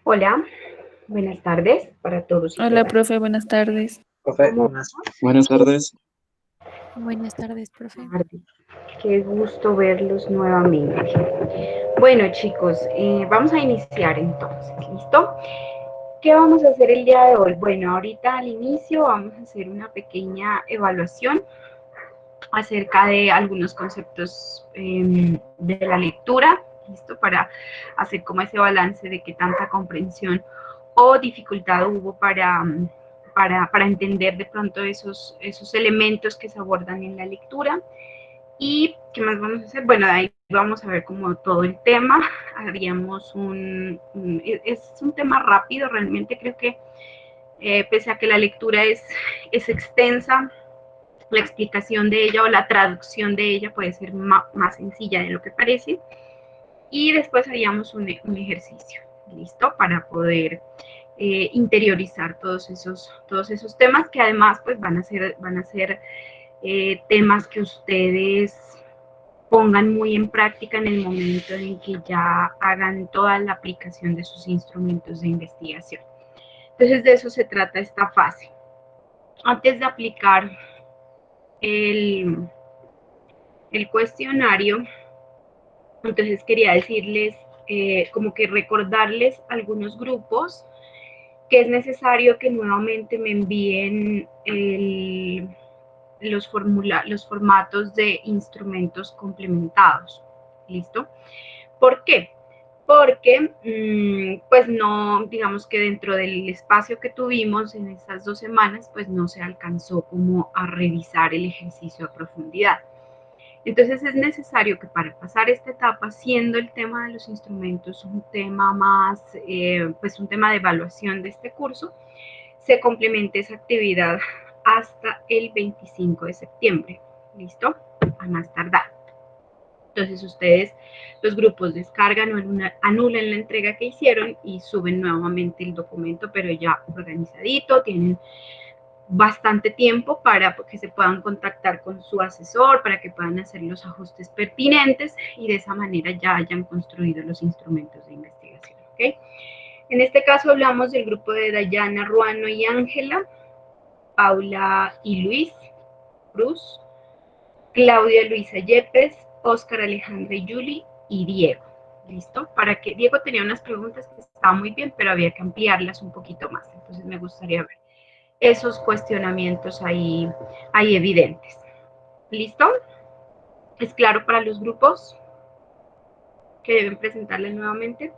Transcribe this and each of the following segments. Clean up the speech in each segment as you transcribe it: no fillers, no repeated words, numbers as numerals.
Hola, buenas tardes para todos y Hola, todas. profe, buenas tardes. Profe, ¿Cómo buenas tardes. Buenas tardes, profe. tardes? Qué gusto verlos nuevamente. Bueno, chicos, vamos a iniciar entonces, ¿listo? ¿Qué vamos a hacer el día de hoy? Bueno, ahorita al inicio vamos a hacer una pequeña evaluación acerca de algunos conceptos de la lectura, ¿listo? Para hacer como ese balance de qué tanta comprensión o dificultad hubo para entender de pronto esos elementos que se abordan en la lectura. ¿Y qué más vamos a hacer? Bueno, de ahí vamos a ver como todo el tema. Haríamos es un tema rápido, realmente creo que pese a que la lectura es extensa, la explicación de ella o la traducción de ella puede ser más sencilla de lo que parece. Y después haríamos un ejercicio, ¿listo? Para poder interiorizar todos esos temas que además pues van a ser temas que ustedes pongan muy en práctica en el momento en que ya hagan toda la aplicación de sus instrumentos de investigación. Entonces de eso se trata esta fase. Antes de aplicar el, el cuestionario, entonces quería decirles, como que recordarles algunos grupos que es necesario que nuevamente me envíen los formatos de instrumentos complementados. ¿Listo? ¿Por qué? Porque, pues no, digamos que dentro del espacio que tuvimos en estas 2 semanas, pues no se alcanzó como a revisar el ejercicio a profundidad. Entonces es necesario que para pasar esta etapa, siendo el tema de los instrumentos un tema más, pues un tema de evaluación de este curso, se complemente esa actividad hasta el 25 de septiembre. ¿Listo? A más tardar. Entonces ustedes, los grupos descargan o anulan la entrega que hicieron y suben nuevamente el documento, pero ya organizadito, tienen bastante tiempo para que se puedan contactar con su asesor, para que puedan hacer los ajustes pertinentes y de esa manera ya hayan construido los instrumentos de investigación. ¿Okay? En este caso hablamos del grupo de Dayana, Ruano y Ángela, Paula y Luis Cruz, Claudia Luisa Yepes, Óscar Alejandra y Yuli y Diego. ¿Listo? Para que Diego tenía unas preguntas que estaban muy bien, pero había que ampliarlas un poquito más. Entonces me gustaría ver esos cuestionamientos ahí evidentes. ¿Listo? ¿Es claro para los grupos que deben presentarle nuevamente?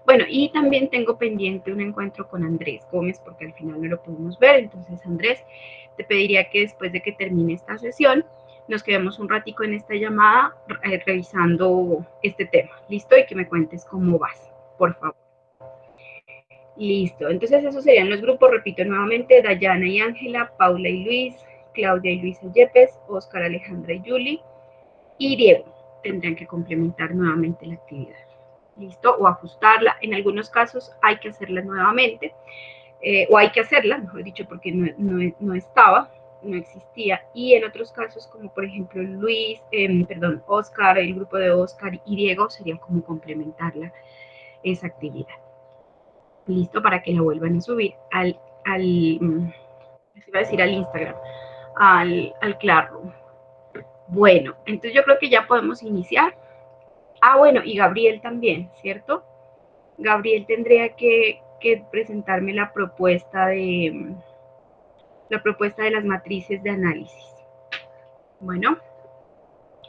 Bueno, y también tengo pendiente un encuentro con Andrés Gómez, porque al final no lo pudimos ver. Entonces, Andrés, te pediría que después de que termine esta sesión, nos quedemos un ratico en esta llamada revisando este tema. ¿Listo? Y que me cuentes cómo vas, por favor. Listo, entonces esos serían los grupos, repito nuevamente, Dayana y Ángela, Paula y Luis, Claudia y Luisa Yepes, Óscar, Alejandra y Yuli, y Diego. Tendrán que complementar nuevamente la actividad. ¿Listo? O ajustarla. En algunos casos hay que hacerla nuevamente, o hay que hacerla, mejor dicho, porque no estaba, no existía. Y en otros casos, como por ejemplo Óscar, el grupo de Óscar y Diego, sería como complementarla esa actividad. Listo, para que la vuelvan a subir iba a decir al Instagram, al Classroom. Bueno, entonces yo creo que ya podemos iniciar. Ah, bueno, y Gabriel también, ¿cierto? Gabriel tendría que presentarme la propuesta de las matrices de análisis. Bueno,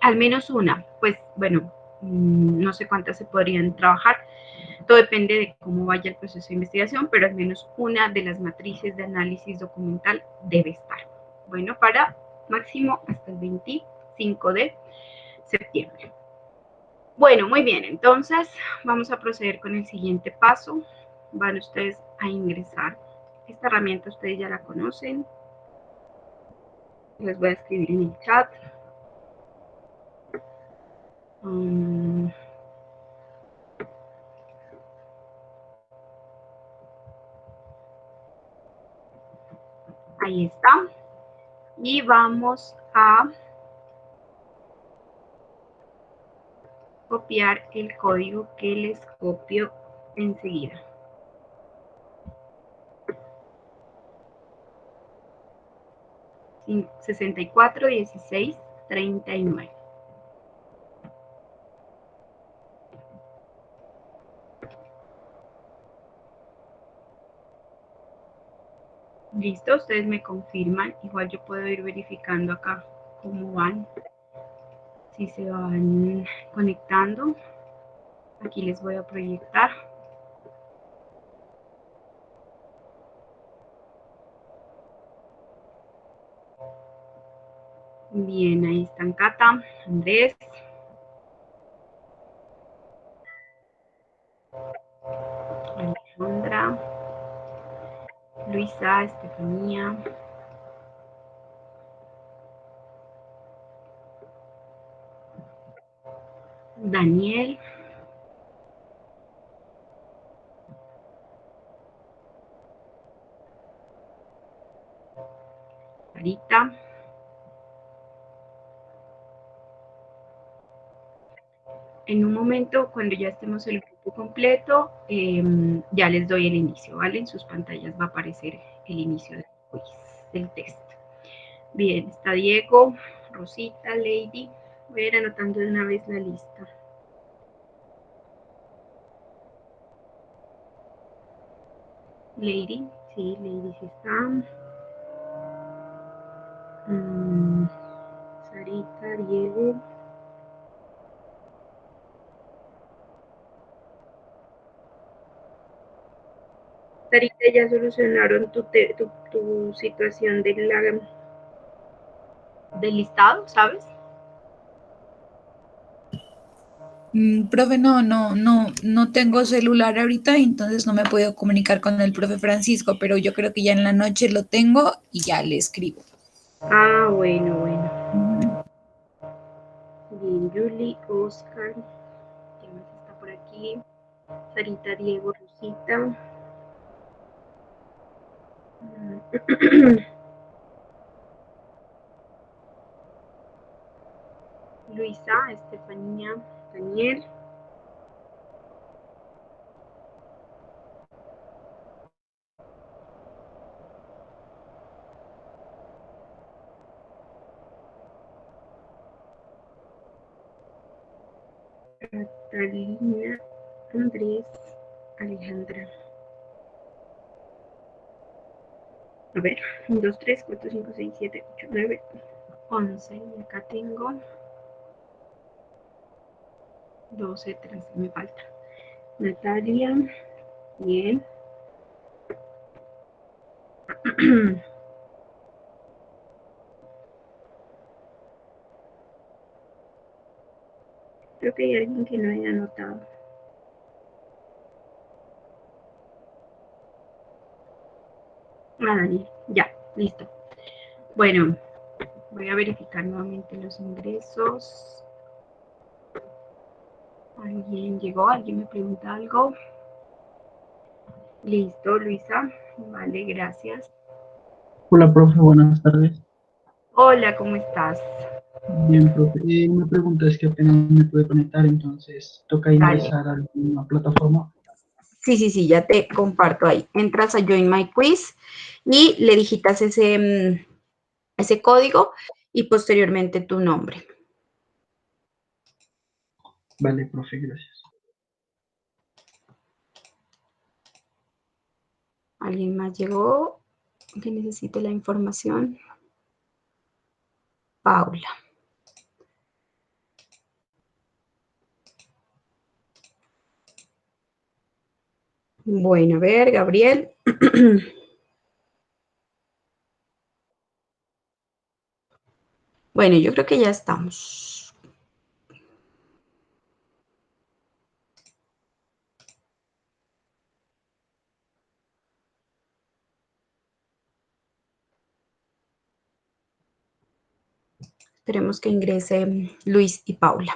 al menos una, pues bueno, no sé cuántas se podrían trabajar, todo depende de cómo vaya el proceso de investigación, pero al menos una de las matrices de análisis documental debe estar. Bueno, para máximo hasta el 25 de septiembre. Bueno, muy bien, entonces vamos a proceder con el siguiente paso. Van ustedes a ingresar. Esta herramienta ustedes ya la conocen. Les voy a escribir en el chat. Ahí está. Y vamos a copiar el código que les copio enseguida. 64 16 39. Listo, ustedes me confirman. Igual yo puedo ir verificando acá cómo van, si se van conectando. Aquí les voy a proyectar. Bien, ahí están Cata, Andrés, Alejandra, Luisa, Estefanía, Daniel, Sarita, en un momento, cuando ya estemos el grupo completo, ya les doy el inicio, ¿vale? En sus pantallas va a aparecer el inicio del quiz, del test. Bien, está Diego, Rosita, Lady. Voy a ir anotando de una vez la lista. Lady, sí, Lady sí está. Sarita, Diego. Sarita, ya solucionaron tu situación del listado, ¿sabes? Profe, no tengo celular ahorita, entonces no me puedo comunicar con el profe Francisco, pero yo creo que ya en la noche lo tengo y ya le escribo. Ah, bueno. Bien, Julie, Oscar, ¿quién más está por aquí? Sarita, Diego, Rosita. Luisa, Estefanía, Daniel. Catalina, Andrés, Alejandra. A ver, 1, 2, 3, 4, 5, 6, 7, 8, 9, 11. Y acá tengo 12, 13, me falta. Natalia, bien. Creo que hay alguien que no haya anotado. Ah, Daniel, ya, listo. Bueno, voy a verificar nuevamente los ingresos. ¿Alguien llegó? ¿Alguien me pregunta algo? Listo, Luisa. Vale, gracias. Hola, profe, buenas tardes. Hola, ¿cómo estás? Bien, profe. Una pregunta es que apenas me pude conectar, entonces toca Dale. ingresar a alguna plataforma. Sí, ya te comparto ahí. Entras a Join My Quiz y le digitas ese código y posteriormente tu nombre. Vale, profe, gracias. ¿Alguien más llegó que necesite la información? Paula. Bueno, a ver, Gabriel. Bueno, yo creo que ya estamos. Esperemos que ingrese Luis y Paula.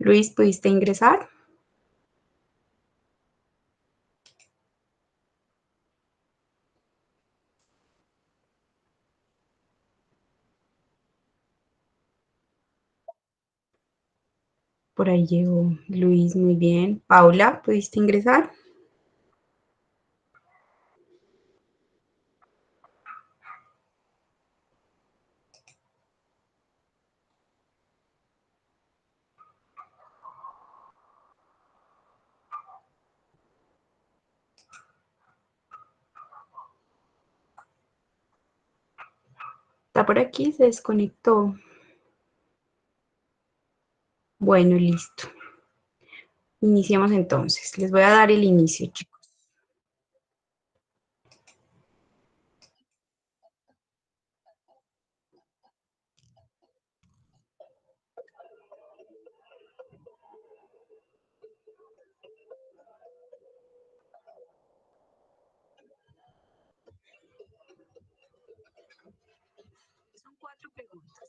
Luis, ¿pudiste ingresar? Por ahí llegó Luis, muy bien. Paula, ¿pudiste ingresar? Está por aquí, se desconectó. Bueno, listo. Iniciemos entonces. Les voy a dar el inicio, chicos. Son 4 preguntas.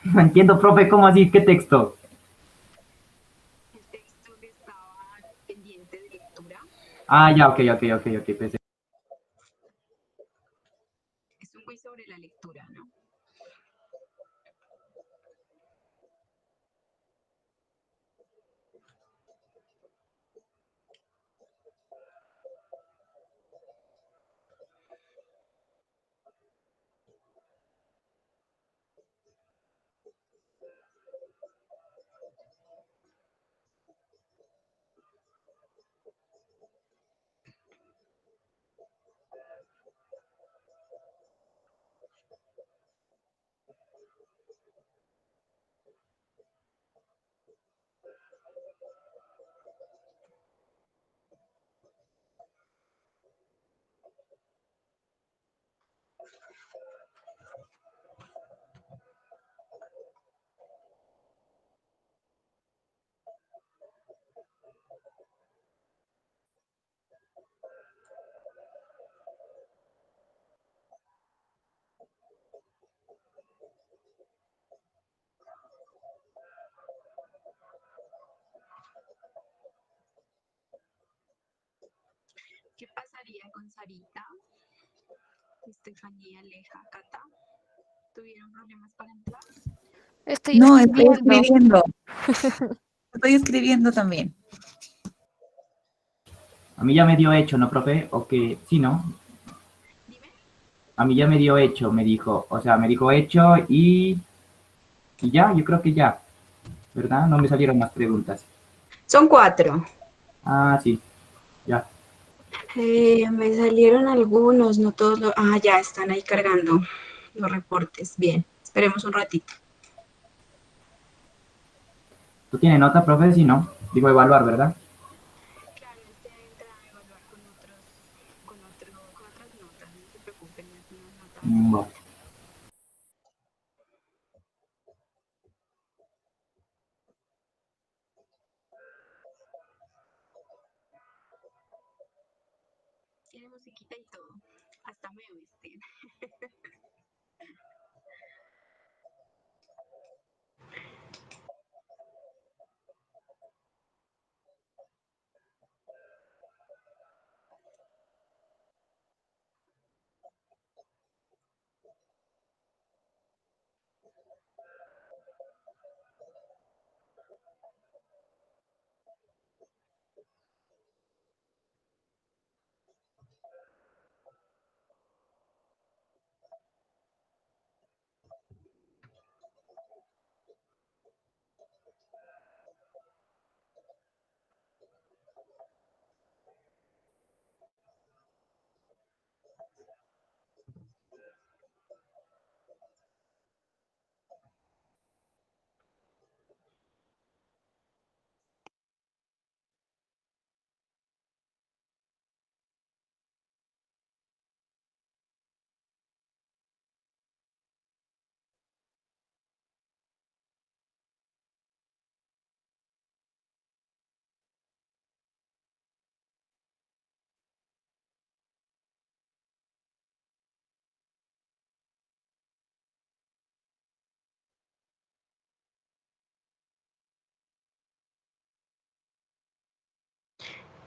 No entiendo, profe, ¿cómo así? ¿Qué texto? El texto que estaba pendiente de lectura Ah, ya, ok, pensé. es un quiz sobre la lectura, ¿no? ¿Qué pasaría con Sarita, Estefanía, Aleja, Cata? ¿Tuvieron problemas para entrar? Estoy No, estoy escribiendo. escribiendo. Estoy escribiendo también. A mí ya me dio hecho, ¿no, profe? O que, sí, ¿no? Dime. A mí ya me dio hecho, me dijo. O sea, me dijo hecho y ya, yo creo que ya, ¿verdad? No me salieron más preguntas. Son 4. Ah, sí, ya. Me salieron algunos, no todos. Ya están ahí cargando los reportes. Bien, esperemos un ratito. ¿Tú tienes nota, profe? Sí, ¿no? Digo evaluar, ¿verdad? Claro, este entra a evaluar con otras notas. No se preocupen, no es una nota. Bueno. Tiene musiquita y todo. Hasta me visten.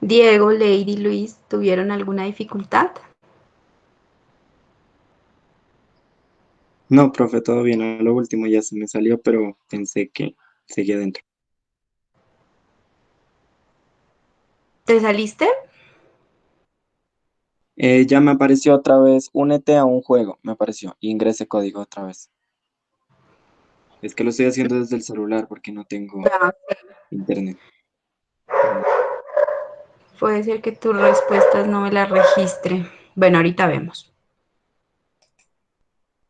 Diego, Lady, Luis, ¿tuvieron alguna dificultad? No, profe, todo bien. A lo último ya se me salió, pero pensé que seguía dentro. ¿Te saliste? Ya me apareció otra vez, únete a un juego, me apareció. Ingrese código otra vez. Es que lo estoy haciendo desde el celular porque no tengo Ah, internet. puede ser que tus respuestas no me las registre. Bueno, ahorita vemos.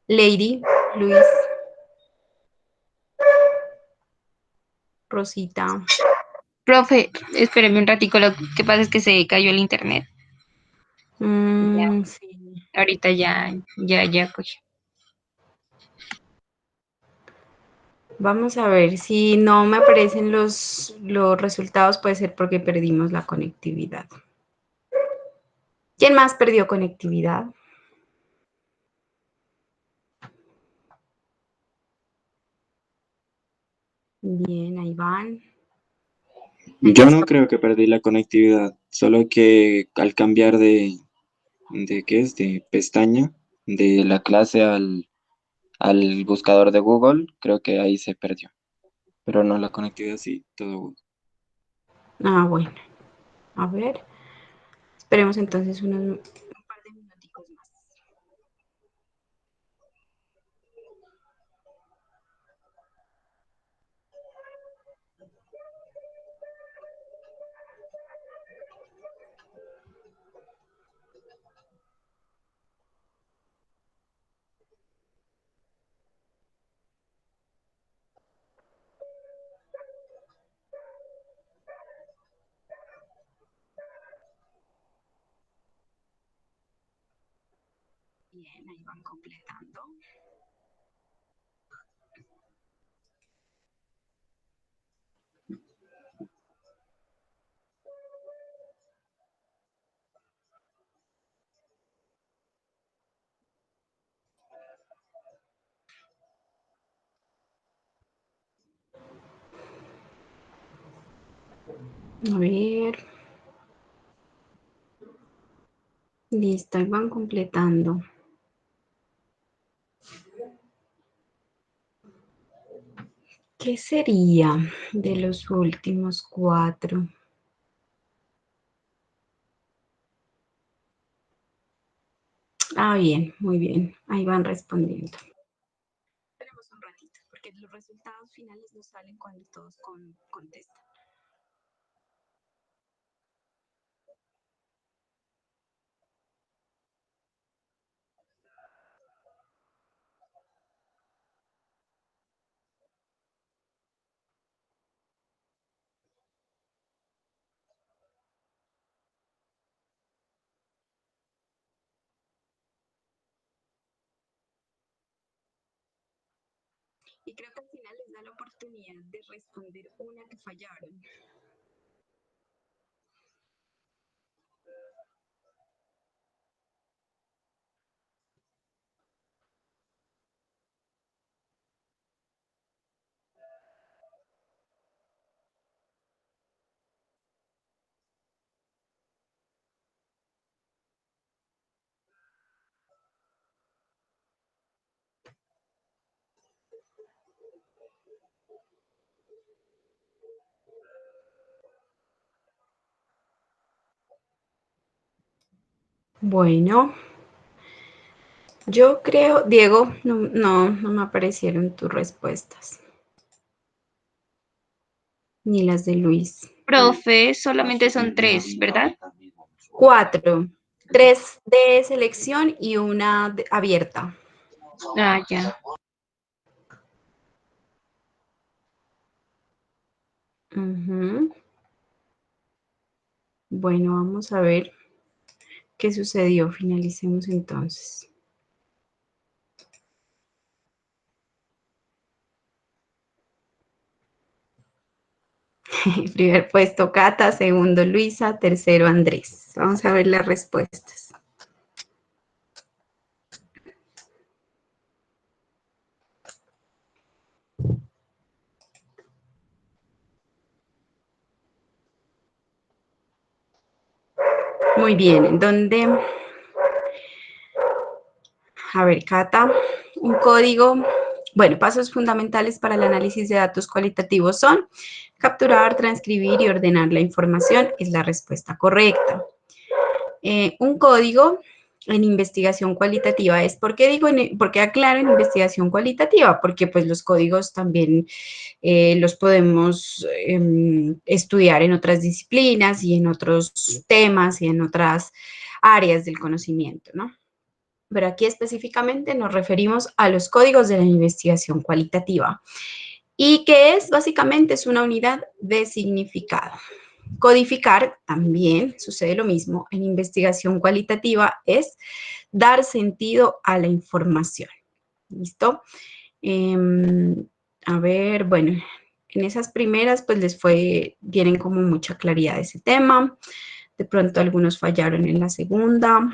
Lady, Luis, Rosita. Profe, espéreme un ratico, lo que pasa es que se cayó el internet. Sí. Ahorita ya cogió. Vamos a ver, si no me aparecen los resultados, puede ser porque perdimos la conectividad. ¿Quién más perdió conectividad? Bien, ahí van. Yo no creo que perdí la conectividad, solo que al cambiar ¿de qué es? De pestaña, de la clase al buscador de Google, creo que ahí se perdió. Pero no, la conectividad sí, todo bueno. Ah, bueno. A ver. Esperemos entonces un par de minuticos más. Bien, ahí van completando. A ver. Listo, ahí van completando. ¿Qué sería de los últimos 4? Ah, bien, muy bien. Ahí van respondiendo. Tenemos un ratito, porque los resultados finales nos salen cuando todos contestan. Y creo que al final les da la oportunidad de responder una que fallaron. Bueno, yo creo, Diego, no me aparecieron tus respuestas. Ni las de Luis. Profe, solamente son 3, ¿verdad? 4. 3 de selección y una abierta. Ah, ya. Ujú. Bueno, vamos a ver qué sucedió. Finalicemos entonces. Primer puesto Cata, segundo Luisa, tercero Andrés. Vamos a ver las respuestas. Muy bien, ¿en dónde? A ver, Cata, un código. Bueno, pasos fundamentales para el análisis de datos cualitativos son capturar, transcribir y ordenar la información. Es la respuesta correcta. Un código en investigación cualitativa es, ¿por qué aclaro en investigación cualitativa? Porque pues los códigos también los podemos estudiar en otras disciplinas y en otros temas y en otras áreas del conocimiento, ¿no? Pero aquí específicamente nos referimos a los códigos de la investigación cualitativa. ¿Y qué es? Básicamente es una unidad de significado. Codificar también sucede lo mismo en investigación cualitativa, es dar sentido a la información. ¿Listo? A ver, bueno, en esas primeras pues tienen como mucha claridad ese tema. De pronto algunos fallaron en la segunda.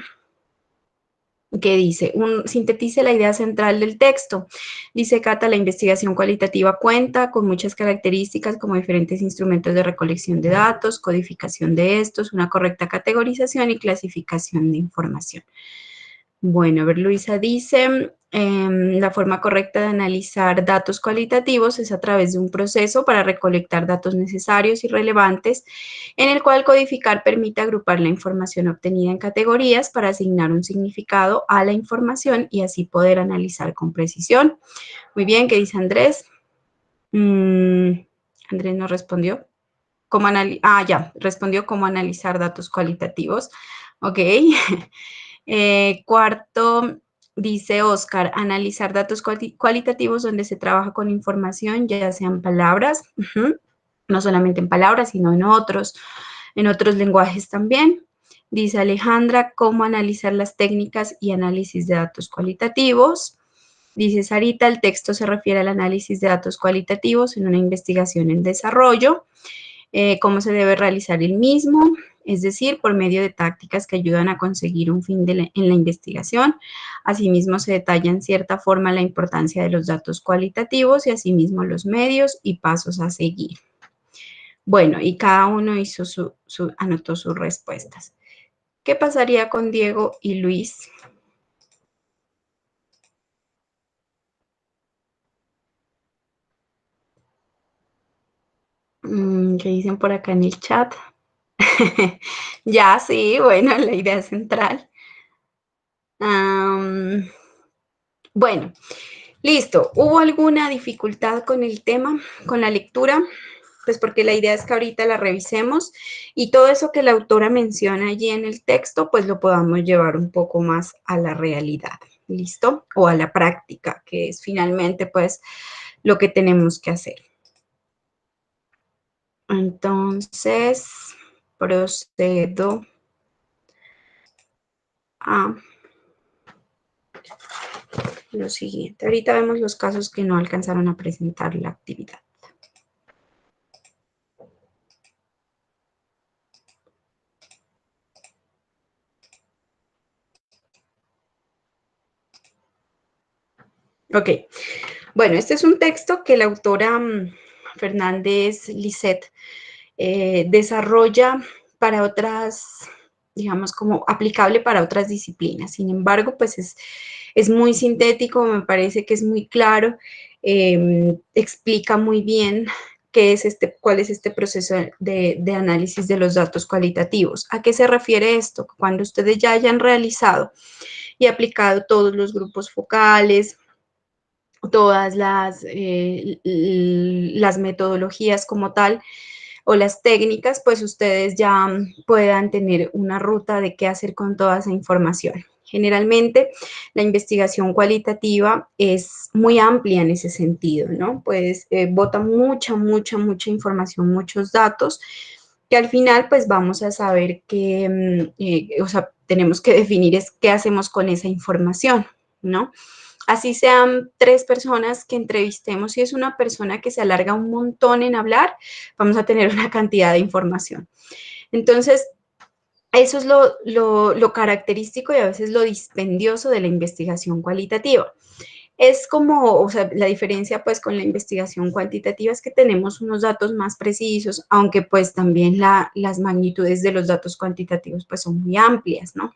Que dice, sintetice la idea central del texto. Dice Cata, la investigación cualitativa cuenta con muchas características como diferentes instrumentos de recolección de datos, codificación de estos, una correcta categorización y clasificación de información. Bueno, a ver, Luisa dice, la forma correcta de analizar datos cualitativos es a través de un proceso para recolectar datos necesarios y relevantes, en el cual codificar permite agrupar la información obtenida en categorías para asignar un significado a la información y así poder analizar con precisión. Muy bien, ¿qué dice Andrés? Andrés no respondió. Ya, respondió cómo analizar datos cualitativos. Ok. Cuarto, dice Oscar, analizar datos cualitativos donde se trabaja con información, ya sean palabras, no solamente en palabras, sino en otros lenguajes también. Dice Alejandra, cómo analizar las técnicas y análisis de datos cualitativos. Dice Sarita, el texto se refiere al análisis de datos cualitativos en una investigación en desarrollo. Cómo se debe realizar el mismo, es decir, por medio de tácticas que ayudan a conseguir un fin en la investigación. Asimismo, se detalla en cierta forma la importancia de los datos cualitativos y asimismo los medios y pasos a seguir. Bueno, y cada uno anotó sus respuestas. ¿Qué pasaría con Diego y Luis? ¿Qué dicen por acá en el chat? Ya, sí, bueno, la idea central. Bueno, listo. ¿Hubo alguna dificultad con el tema, con la lectura? Pues porque la idea es que ahorita la revisemos y todo eso que la autora menciona allí en el texto, pues lo podamos llevar un poco más a la realidad, ¿listo? O a la práctica, que es finalmente pues lo que tenemos que hacer. Entonces, procedo a lo siguiente. Ahorita vemos los casos que no alcanzaron a presentar la actividad. Ok, bueno, este es un texto que la autora Fernández Lisset desarrolla para otras, digamos, como aplicable para otras disciplinas. Sin embargo, pues es muy sintético, me parece que es muy claro, explica muy bien cuál es este proceso de análisis de los datos cualitativos. ¿A qué se refiere esto? Cuando ustedes ya hayan realizado y aplicado todos los grupos focales, todas las metodologías como tal, o las técnicas, pues ustedes ya puedan tener una ruta de qué hacer con toda esa información. Generalmente, la investigación cualitativa es muy amplia en ese sentido, ¿no? Pues bota mucha información, muchos datos, que al final, pues vamos a saber que, o sea, tenemos que definir es qué hacemos con esa información, ¿no? Así sean 3 personas que entrevistemos, si es una persona que se alarga un montón en hablar, vamos a tener una cantidad de información. Entonces, eso es lo característico y a veces lo dispendioso de la investigación cualitativa. Es como, o sea, la diferencia pues con la investigación cuantitativa es que tenemos unos datos más precisos, aunque pues también las magnitudes de los datos cuantitativos pues son muy amplias, ¿no?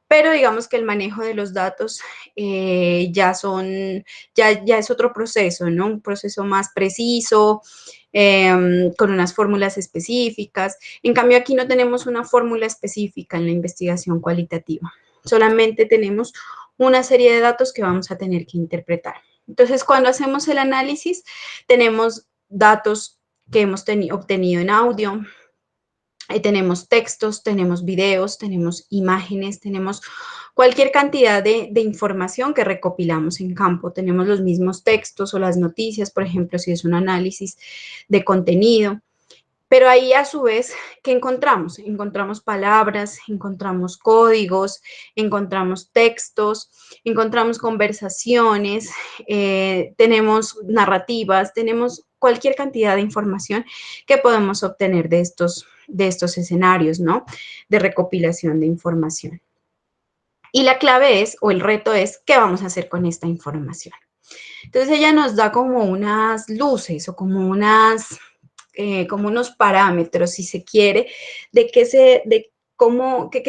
Pero digamos que el manejo de los datos ya es otro proceso, ¿no? Un proceso más preciso, con unas fórmulas específicas. En cambio, aquí no tenemos una fórmula específica en la investigación cualitativa. Solamente tenemos una serie de datos que vamos a tener que interpretar. Entonces, cuando hacemos el análisis, tenemos datos que hemos obtenido en audio, tenemos textos, tenemos videos, tenemos imágenes, tenemos cualquier cantidad de información que recopilamos en campo. Tenemos los mismos textos o las noticias, por ejemplo, si es un análisis de contenido. Pero ahí a su vez, ¿qué encontramos? Encontramos palabras, encontramos códigos, encontramos textos, encontramos conversaciones, tenemos narrativas, tenemos cualquier cantidad de información que podemos obtener de estos escenarios, ¿no? De recopilación de información. Y la clave es, o el reto es, ¿qué vamos a hacer con esta información? Entonces ella nos da como unas luces o como como unos parámetros, si se quiere, de qué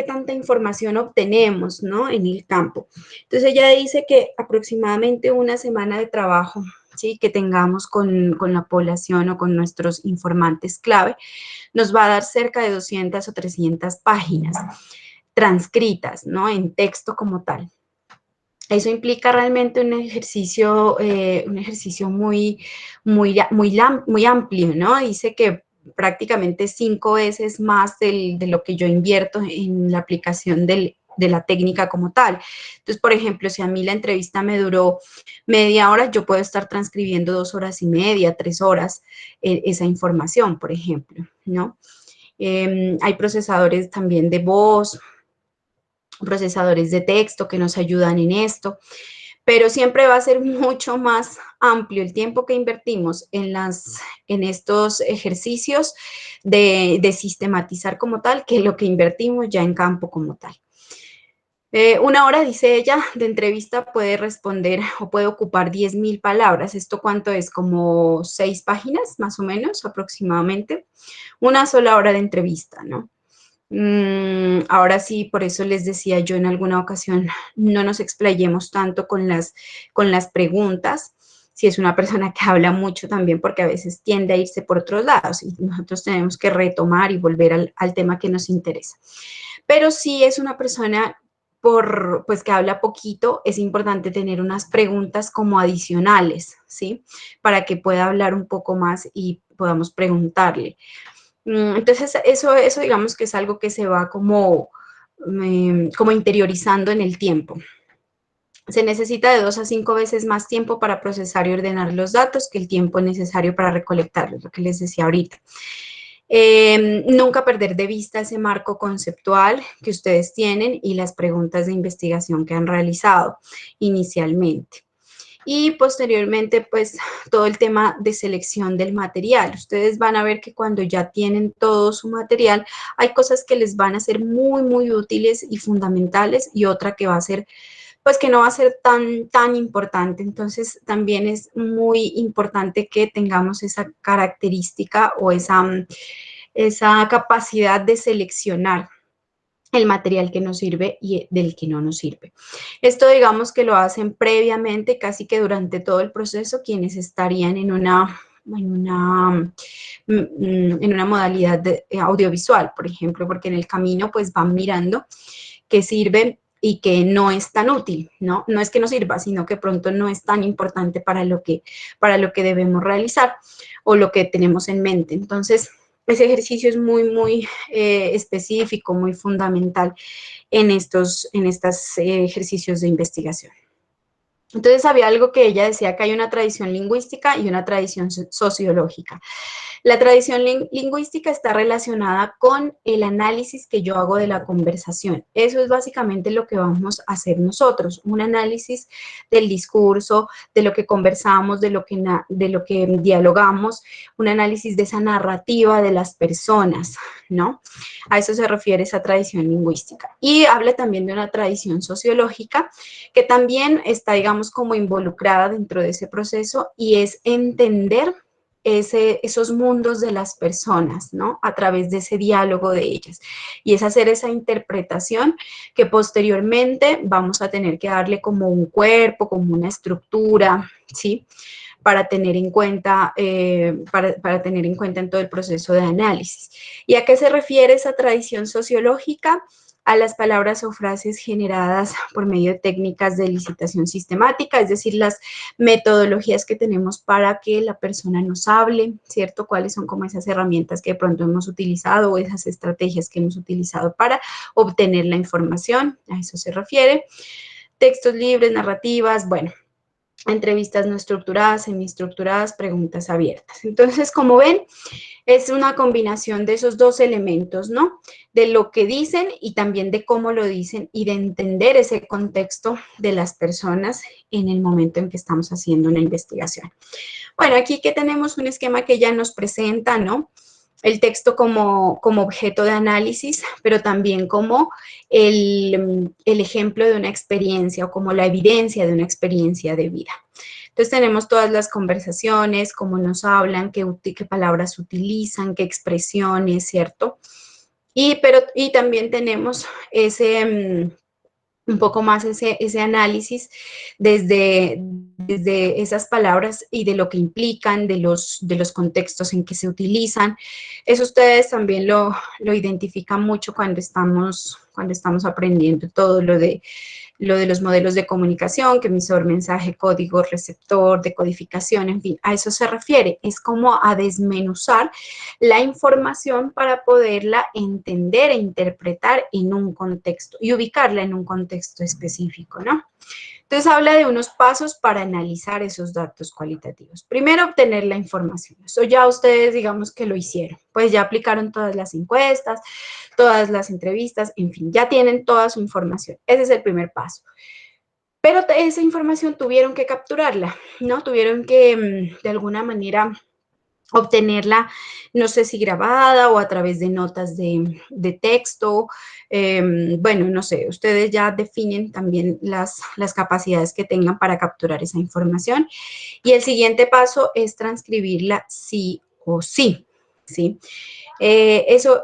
tanta información obtenemos, ¿no? En el campo. Entonces ella dice que aproximadamente una semana de trabajo, ¿sí? Que tengamos con la población o con nuestros informantes clave, nos va a dar cerca de 200 o 300 páginas transcritas, ¿no? En texto como tal. Eso implica realmente un ejercicio muy amplio, ¿no? Dice que prácticamente 5 veces más de lo que yo invierto en la aplicación de la técnica como tal. Entonces, por ejemplo, si a mí la entrevista me duró media hora, yo puedo estar transcribiendo 2 horas y media, 3 horas esa información, por ejemplo, ¿no? Hay procesadores también de voz, procesadores de texto que nos ayudan en esto, pero siempre va a ser mucho más amplio el tiempo que invertimos en estos ejercicios de sistematizar como tal que lo que invertimos ya en campo como tal. Una hora, dice ella, de entrevista puede responder o puede ocupar 10.000 palabras. ¿Esto cuánto es? Como 6 páginas, más o menos, aproximadamente. Una sola hora de entrevista, ¿no? Ahora sí, por eso les decía yo en alguna ocasión, no nos explayemos tanto con las preguntas, si es una persona que habla mucho también, porque a veces tiende a irse por otros lados y nosotros tenemos que retomar y volver al tema que nos interesa. Pero si es una persona pues que habla poquito, es importante tener unas preguntas como adicionales, ¿sí? Para que pueda hablar un poco más y podamos preguntarle. Entonces, eso digamos que es algo que se va como interiorizando en el tiempo. Se necesita de 2 a 5 veces más tiempo para procesar y ordenar los datos que el tiempo necesario para recolectarlos, lo que les decía ahorita. Nunca perder de vista ese marco conceptual que ustedes tienen y las preguntas de investigación que han realizado inicialmente. Y posteriormente, pues, todo el tema de selección del material. Ustedes van a ver que cuando ya tienen todo su material, hay cosas que les van a ser muy útiles y fundamentales y otra que va a ser, pues, que no va a ser tan importante. Entonces, también es muy importante que tengamos esa característica o esa capacidad de seleccionar el material que nos sirve y del que no nos sirve. Esto digamos que lo hacen previamente, casi que durante todo el proceso, quienes estarían en una modalidad audiovisual, por ejemplo, porque en el camino pues van mirando qué sirve y que no es tan útil, ¿no? No es que no sirva, sino que pronto no es tan importante para lo que debemos realizar o lo que tenemos en mente. Entonces, ese ejercicio es muy específico, muy fundamental en estos ejercicios de investigación. Entonces había algo que ella decía, que hay una tradición lingüística y una tradición sociológica. La tradición lingüística está relacionada con el análisis que yo hago de la conversación. Eso es básicamente lo que vamos a hacer nosotros, un análisis del discurso, de lo que conversamos, de lo que dialogamos, un análisis de esa narrativa de las personas, ¿no? A eso se refiere esa tradición lingüística. Y habla también de una tradición sociológica que también está, digamos, como involucrada dentro de ese proceso, y es entender esos mundos de las personas, ¿no? A través de ese diálogo de ellas. Y es hacer esa interpretación que posteriormente vamos a tener que darle como un cuerpo, como una estructura, ¿sí? Para tener en cuenta, para tener en cuenta en todo el proceso de análisis. ¿Y a qué se refiere esa tradición sociológica? A las palabras o frases generadas por medio de técnicas de elicitación sistemática, es decir, las metodologías que tenemos para que la persona nos hable, ¿cierto? ¿Cuáles son como esas herramientas que de pronto hemos utilizado o esas estrategias que hemos utilizado para obtener la información? A eso se refiere. Textos libres, narrativas, bueno, entrevistas no estructuradas, semiestructuradas, preguntas abiertas. Entonces, como ven, es una combinación de esos dos elementos, ¿no? De lo que dicen y también de cómo lo dicen y de entender ese contexto de las personas en el momento en que estamos haciendo una investigación. Bueno, aquí que tenemos un esquema que ya nos presenta, ¿no? El texto como objeto de análisis, pero también como el ejemplo de una experiencia o como la evidencia de una experiencia de vida. Entonces tenemos todas las conversaciones, cómo nos hablan, qué palabras utilizan, qué expresiones, ¿cierto? Y también tenemos un poco más ese análisis desde esas palabras y de lo que implican, de los contextos en que se utilizan. Eso ustedes también lo identifican mucho cuando estamos aprendiendo todo lo de los modelos de comunicación, que emisor, mensaje, código, receptor, decodificación, en fin, a eso se refiere. Es como a desmenuzar la información para poderla entender e interpretar en un contexto y ubicarla en un contexto específico, ¿no? Entonces habla de unos pasos para analizar esos datos cualitativos. Primero, obtener la información. Eso ya ustedes, digamos que lo hicieron. Pues ya aplicaron todas las encuestas, todas las entrevistas, en fin, ya tienen toda su información. Ese es el primer paso. Pero esa información tuvieron que capturarla, ¿no? Tuvieron que, de alguna manera, obtenerla, no sé si grabada o a través de notas de texto, bueno, no sé, ustedes ya definen también las capacidades que tengan para capturar esa información. Y el siguiente paso es transcribirla sí o sí, ¿sí? Eso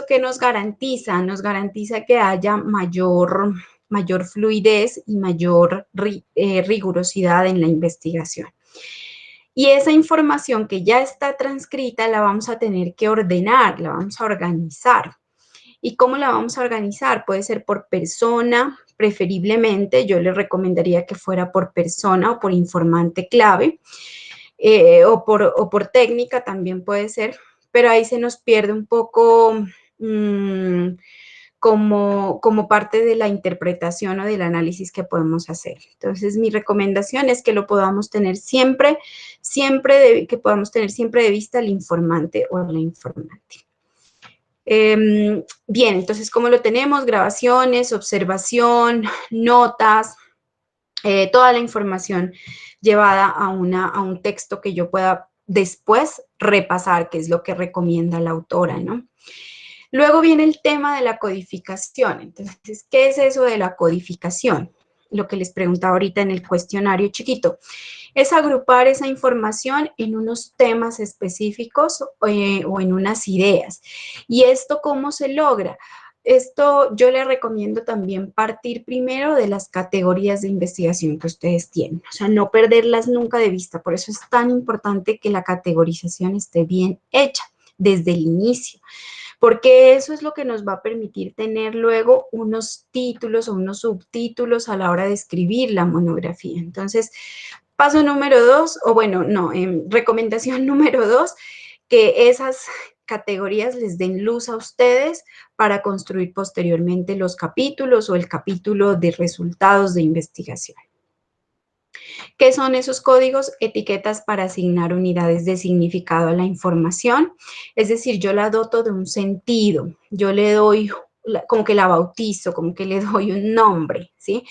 que nos garantiza que haya mayor fluidez y mayor rigurosidad en la investigación. Y esa información que ya está transcrita la vamos a tener que ordenar, la vamos a organizar. ¿Y cómo la vamos a organizar? Puede ser por persona, preferiblemente. Yo les recomendaría que fuera por persona o por informante clave, o por técnica también puede ser, pero ahí se nos pierde un poco como parte de la interpretación o del análisis que podemos hacer. Entonces, mi recomendación es que lo podamos tener siempre de vista el informante o la informante. Bien, entonces, ¿cómo lo tenemos? Grabaciones, observación, notas, toda la información llevada a un texto que yo pueda después repasar, que es lo que recomienda la autora, ¿no? Luego viene el tema de la codificación. Entonces, ¿qué es eso de la codificación? Lo que les preguntaba ahorita en el cuestionario chiquito. Es agrupar esa información en unos temas específicos o en unas ideas. ¿Y esto cómo se logra? Esto yo les recomiendo también partir primero de las categorías de investigación que ustedes tienen. O sea, no perderlas nunca de vista. Por eso es tan importante que la categorización esté bien hecha desde el inicio, porque eso es lo que nos va a permitir tener luego unos títulos o unos subtítulos a la hora de escribir la monografía. Entonces, paso número 2, o bueno, no, recomendación número 2, que categorías les den luz a ustedes para construir posteriormente los capítulos o el capítulo de resultados de investigación. ¿Qué son esos códigos? Etiquetas para asignar unidades de significado a la información. Es decir, yo la doto de un sentido, yo le doy, como que la bautizo, como que le doy un nombre, ¿sí?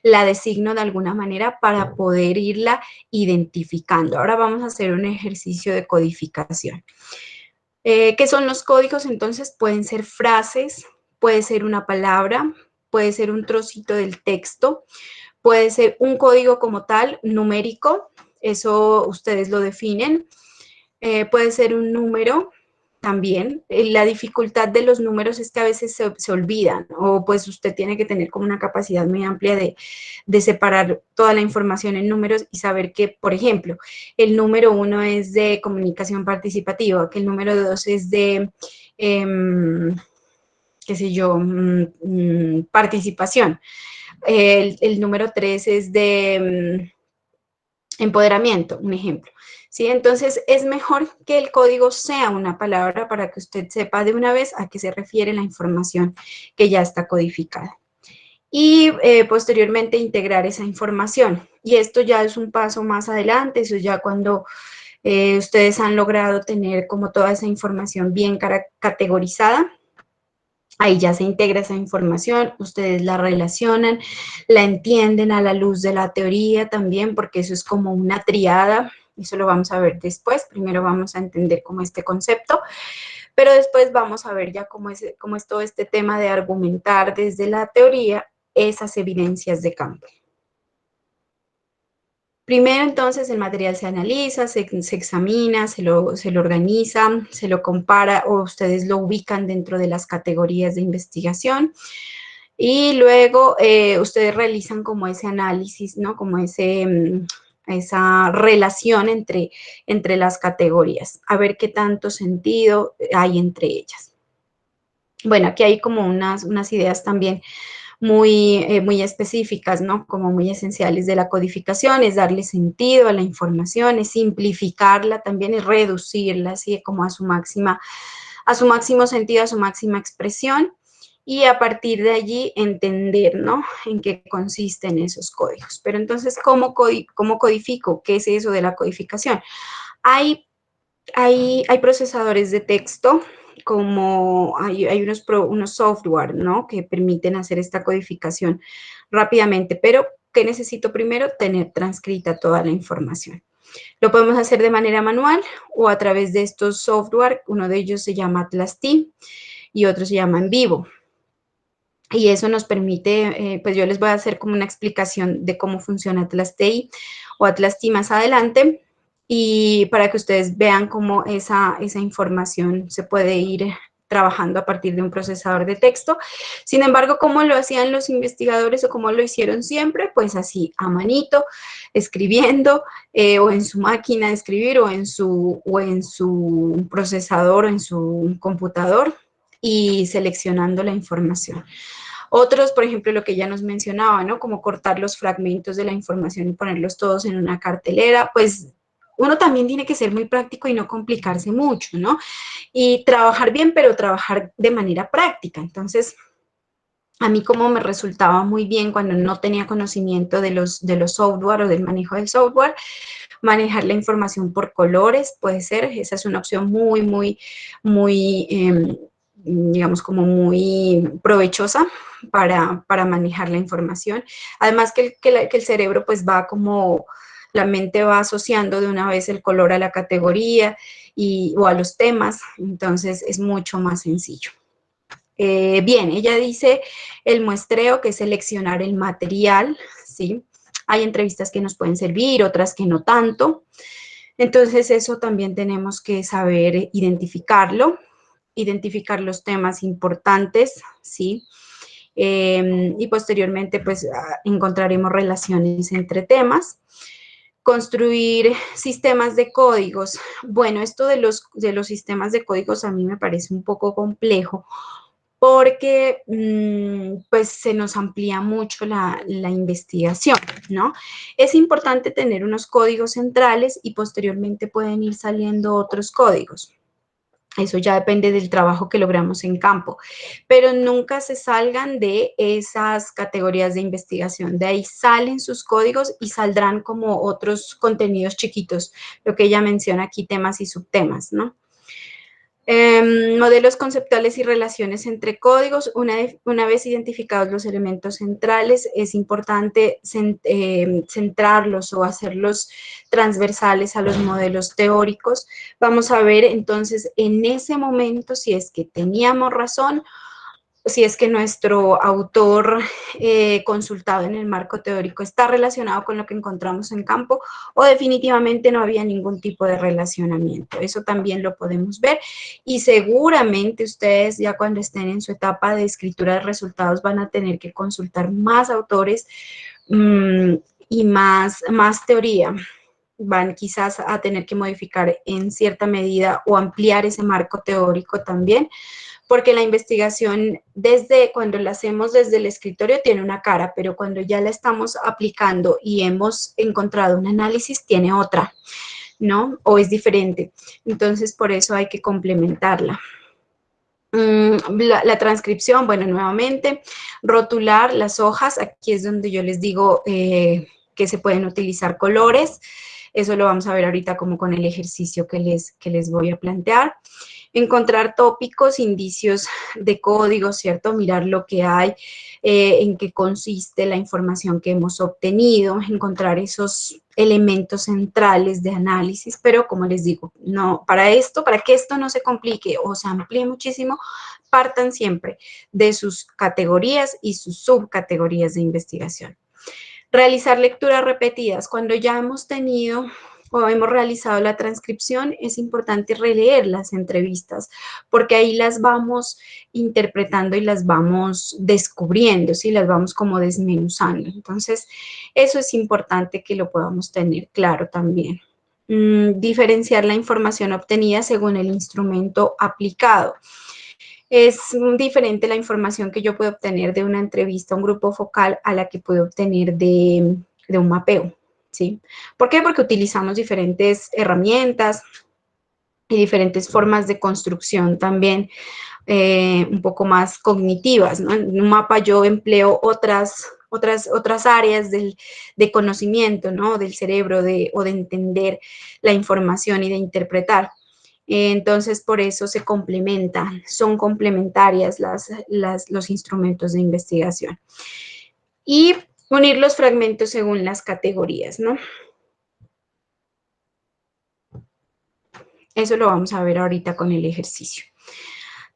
La designo de alguna manera para poder irla identificando. Ahora vamos a hacer un ejercicio de codificación. ¿Qué son los códigos? Entonces pueden ser frases, puede ser una palabra, puede ser un trocito del texto, puede ser un código como tal, numérico, eso ustedes lo definen. Puede ser un número también. La dificultad de los números es que a veces se olvidan o pues usted tiene que tener como una capacidad muy amplia de separar toda la información en números y saber que, por ejemplo, el número 1 es de comunicación participativa, que el número 2 es de, qué sé yo, participación. El número 3 es de empoderamiento, un ejemplo. ¿Sí? Entonces, es mejor que el código sea una palabra para que usted sepa de una vez a qué se refiere la información que ya está codificada. Y posteriormente integrar esa información. Y esto ya es un paso más adelante, eso ya cuando ustedes han logrado tener como toda esa información bien categorizada. Ahí ya se integra esa información, ustedes la relacionan, la entienden a la luz de la teoría también, porque eso es como una triada, eso lo vamos a ver después. Primero vamos a entender como este concepto, pero después vamos a ver ya cómo es todo este tema de argumentar desde la teoría esas evidencias de campo. Primero, entonces, el material se analiza, se examina, se lo organiza, se lo compara o ustedes lo ubican dentro de las categorías de investigación y luego ustedes realizan como ese análisis, ¿no? Como esa relación entre las categorías, a ver qué tanto sentido hay entre ellas. Bueno, aquí hay como unas ideas también muy específicas, ¿no? Como muy esenciales de la codificación, es darle sentido a la información, es simplificarla también, es reducirla, así como a su máximo sentido, a su máxima expresión, y a partir de allí entender, ¿no? En qué consisten esos códigos. Pero entonces, ¿cómo codifico? ¿Qué es eso de la codificación? Hay procesadores de texto, como hay unos software, ¿no? Que permiten hacer esta codificación rápidamente, pero ¿qué necesito primero? Tener transcrita toda la información. Lo podemos hacer de manera manual o a través de estos software. Uno de ellos se llama AtlasT y otro se llama En Vivo. Y eso nos permite, pues yo les voy a hacer como una explicación de cómo funciona AtlasT o AtlasT más adelante, y para que ustedes vean cómo esa información se puede ir trabajando a partir de un procesador de texto. Sin embargo, ¿cómo lo hacían los investigadores o cómo lo hicieron siempre? Pues así, a manito, escribiendo, o en su máquina de escribir, o en su procesador, o en su computador, y seleccionando la información. Otros, por ejemplo, lo que ya nos mencionaba, ¿no? Como cortar los fragmentos de la información y ponerlos todos en una cartelera, pues uno también tiene que ser muy práctico y no complicarse mucho, ¿no? Y trabajar bien, pero trabajar de manera práctica. Entonces, a mí como me resultaba muy bien cuando no tenía conocimiento de los software o del manejo del software, manejar la información por colores, puede ser, esa es una opción muy, digamos, como muy provechosa para manejar la información. Además que el cerebro pues va como, la mente va asociando de una vez el color a la categoría o a los temas, entonces es mucho más sencillo. Bien, ella dice el muestreo, que es seleccionar el material, ¿sí? Hay entrevistas que nos pueden servir, otras que no tanto. Entonces, eso también tenemos que saber identificarlo, identificar los temas importantes, ¿sí? Y posteriormente, pues, encontraremos relaciones entre temas. Construir sistemas de códigos. Bueno, esto de los sistemas de códigos a mí me parece un poco complejo, porque pues se nos amplía mucho la investigación, ¿no? Es importante tener unos códigos centrales y posteriormente pueden ir saliendo otros códigos. Eso ya depende del trabajo que logramos en campo, pero nunca se salgan de esas categorías de investigación. De ahí salen sus códigos y saldrán como otros contenidos chiquitos, lo que ella menciona aquí, temas y subtemas, ¿no? Modelos conceptuales y relaciones entre códigos. Una vez identificados los elementos centrales, es importante centrarlos o hacerlos transversales a los modelos teóricos. Vamos a ver entonces en ese momento si es que teníamos razón, si es que nuestro autor consultado en el marco teórico está relacionado con lo que encontramos en campo o definitivamente no había ningún tipo de relacionamiento. Eso también lo podemos ver y seguramente ustedes ya cuando estén en su etapa de escritura de resultados van a tener que consultar más autores y más teoría. Van quizás a tener que modificar en cierta medida o ampliar ese marco teórico también, porque la investigación, desde cuando la hacemos desde el escritorio, tiene una cara, pero cuando ya la estamos aplicando y hemos encontrado un análisis, tiene otra, ¿no? O es diferente. Entonces, por eso hay que complementarla. La transcripción, bueno, nuevamente, rotular las hojas, aquí es donde yo les digo que se pueden utilizar colores, eso lo vamos a ver ahorita como con el ejercicio que les voy a plantear. Encontrar tópicos, indicios de código, ¿cierto? Mirar lo que hay, en qué consiste la información que hemos obtenido, encontrar esos elementos centrales de análisis, pero como les digo, no, para que esto no se complique o se amplíe muchísimo, partan siempre de sus categorías y sus subcategorías de investigación. Realizar lecturas repetidas. Cuando ya hemos tenido o hemos realizado la transcripción, es importante releer las entrevistas, porque ahí las vamos interpretando y las vamos descubriendo, ¿sí? Las vamos como desmenuzando. Entonces, eso es importante que lo podamos tener claro también. Diferenciar la información obtenida según el instrumento aplicado. Es diferente la información que yo puedo obtener de una entrevista a un grupo focal a la que puedo obtener de un mapeo, ¿sí? ¿Por qué? Porque utilizamos diferentes herramientas y diferentes formas de construcción también un poco más cognitivas, ¿no? En un mapa yo empleo otras áreas de conocimiento, ¿no? Del cerebro o de entender la información y de interpretar. Entonces, por eso se complementan, son complementarias los instrumentos de investigación. Y unir los fragmentos según las categorías, ¿no? Eso lo vamos a ver ahorita con el ejercicio.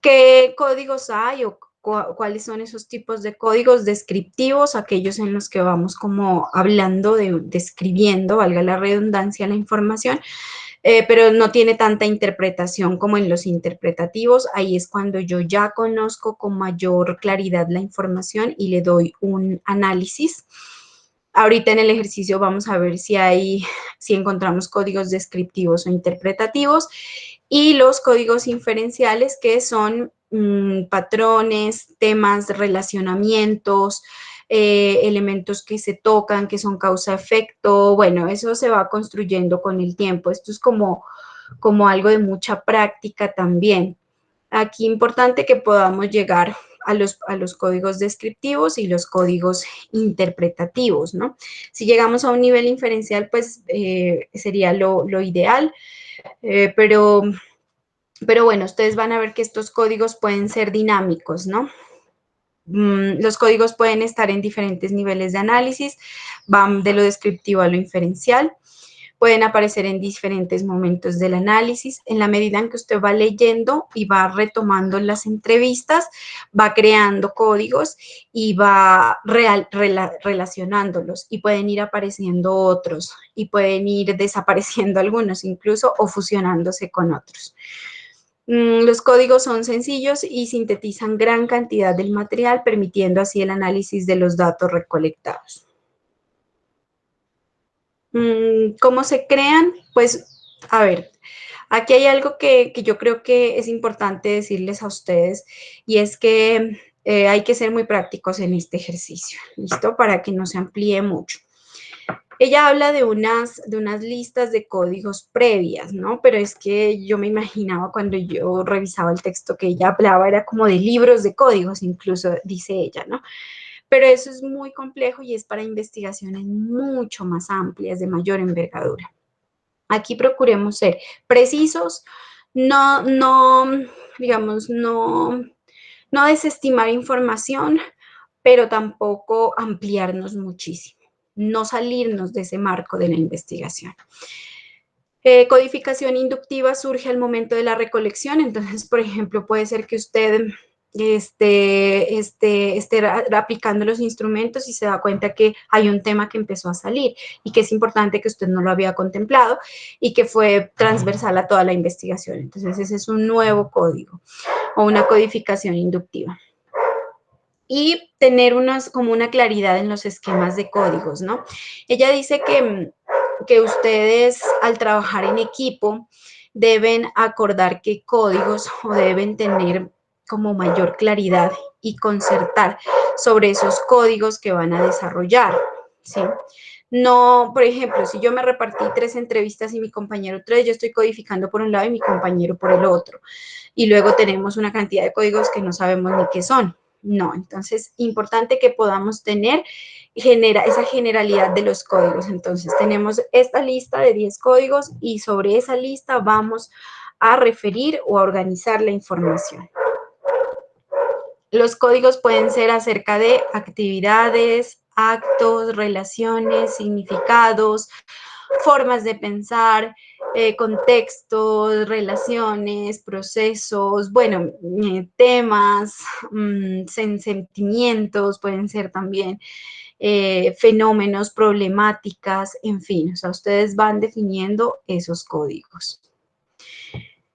¿Qué códigos hay o cuáles son esos tipos de códigos descriptivos? Aquellos en los que vamos como hablando, describiendo, valga la redundancia, la información, pero no tiene tanta interpretación como en los interpretativos. Ahí es cuando yo ya conozco con mayor claridad la información y le doy un análisis. Ahorita en el ejercicio vamos a ver si encontramos códigos descriptivos o interpretativos y los códigos inferenciales, que son patrones, temas, relacionamientos, elementos que se tocan, que son causa-efecto. Bueno, eso se va construyendo con el tiempo. Esto es como algo de mucha práctica también. Aquí importante que podamos llegar a los códigos descriptivos y los códigos interpretativos, ¿no? Si llegamos a un nivel inferencial, pues sería lo ideal, pero bueno, ustedes van a ver que estos códigos pueden ser dinámicos, ¿no? Los códigos pueden estar en diferentes niveles de análisis, van de lo descriptivo a lo inferencial, pueden aparecer en diferentes momentos del análisis. En la medida en que usted va leyendo y va retomando las entrevistas, va creando códigos y va relacionándolos, y pueden ir apareciendo otros y pueden ir desapareciendo algunos incluso o fusionándose con otros. Los códigos son sencillos y sintetizan gran cantidad del material, permitiendo así el análisis de los datos recolectados. ¿Cómo se crean? Pues, a ver, aquí hay algo que yo creo que es importante decirles a ustedes, y es que hay que ser muy prácticos en este ejercicio, ¿listo? Para que no se amplíe mucho. Ella habla de unas listas de códigos previas, ¿no? Pero es que yo me imaginaba cuando yo revisaba el texto que ella hablaba, era como de libros de códigos, incluso dice ella, ¿no? Pero eso es muy complejo y es para investigaciones mucho más amplias, de mayor envergadura. Aquí procuremos ser precisos, no, digamos, no desestimar información, pero tampoco ampliarnos muchísimo, no salirnos de ese marco de la investigación. Codificación inductiva surge al momento de la recolección, entonces, por ejemplo, puede ser que usted esté aplicando los instrumentos y se da cuenta que hay un tema que empezó a salir y que es importante que usted no lo había contemplado y que fue transversal a toda la investigación. Entonces, ese es un nuevo código o una codificación inductiva. Y tener como una claridad en los esquemas de códigos, ¿no? Ella dice que ustedes al trabajar en equipo deben acordar qué códigos o deben tener como mayor claridad y concertar sobre esos códigos que van a desarrollar, ¿sí? No, por ejemplo, si yo me repartí 3 entrevistas y mi compañero 3, yo estoy codificando por un lado y mi compañero por el otro. Y luego tenemos una cantidad de códigos que no sabemos ni qué son. No, entonces, importante que podamos tener esa generalidad de los códigos. Entonces, tenemos esta lista de 10 códigos y sobre esa lista vamos a referir o a organizar la información. Los códigos pueden ser acerca de actividades, actos, relaciones, significados, formas de pensar, contextos, relaciones, procesos, bueno, temas, sentimientos, pueden ser también fenómenos, problemáticas, en fin, o sea, ustedes van definiendo esos códigos.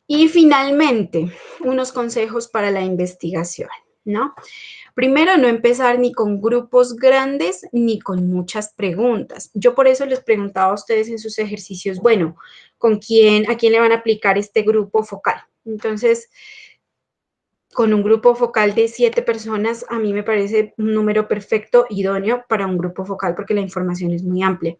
Y finalmente, unos consejos para la investigación, ¿no? Primero, no empezar ni con grupos grandes ni con muchas preguntas. Yo por eso les preguntaba a ustedes en sus ejercicios, bueno, ¿a quién le van a aplicar este grupo focal? Entonces, con un grupo focal de 7 personas, a mí me parece un número perfecto, idóneo para un grupo focal porque la información es muy amplia.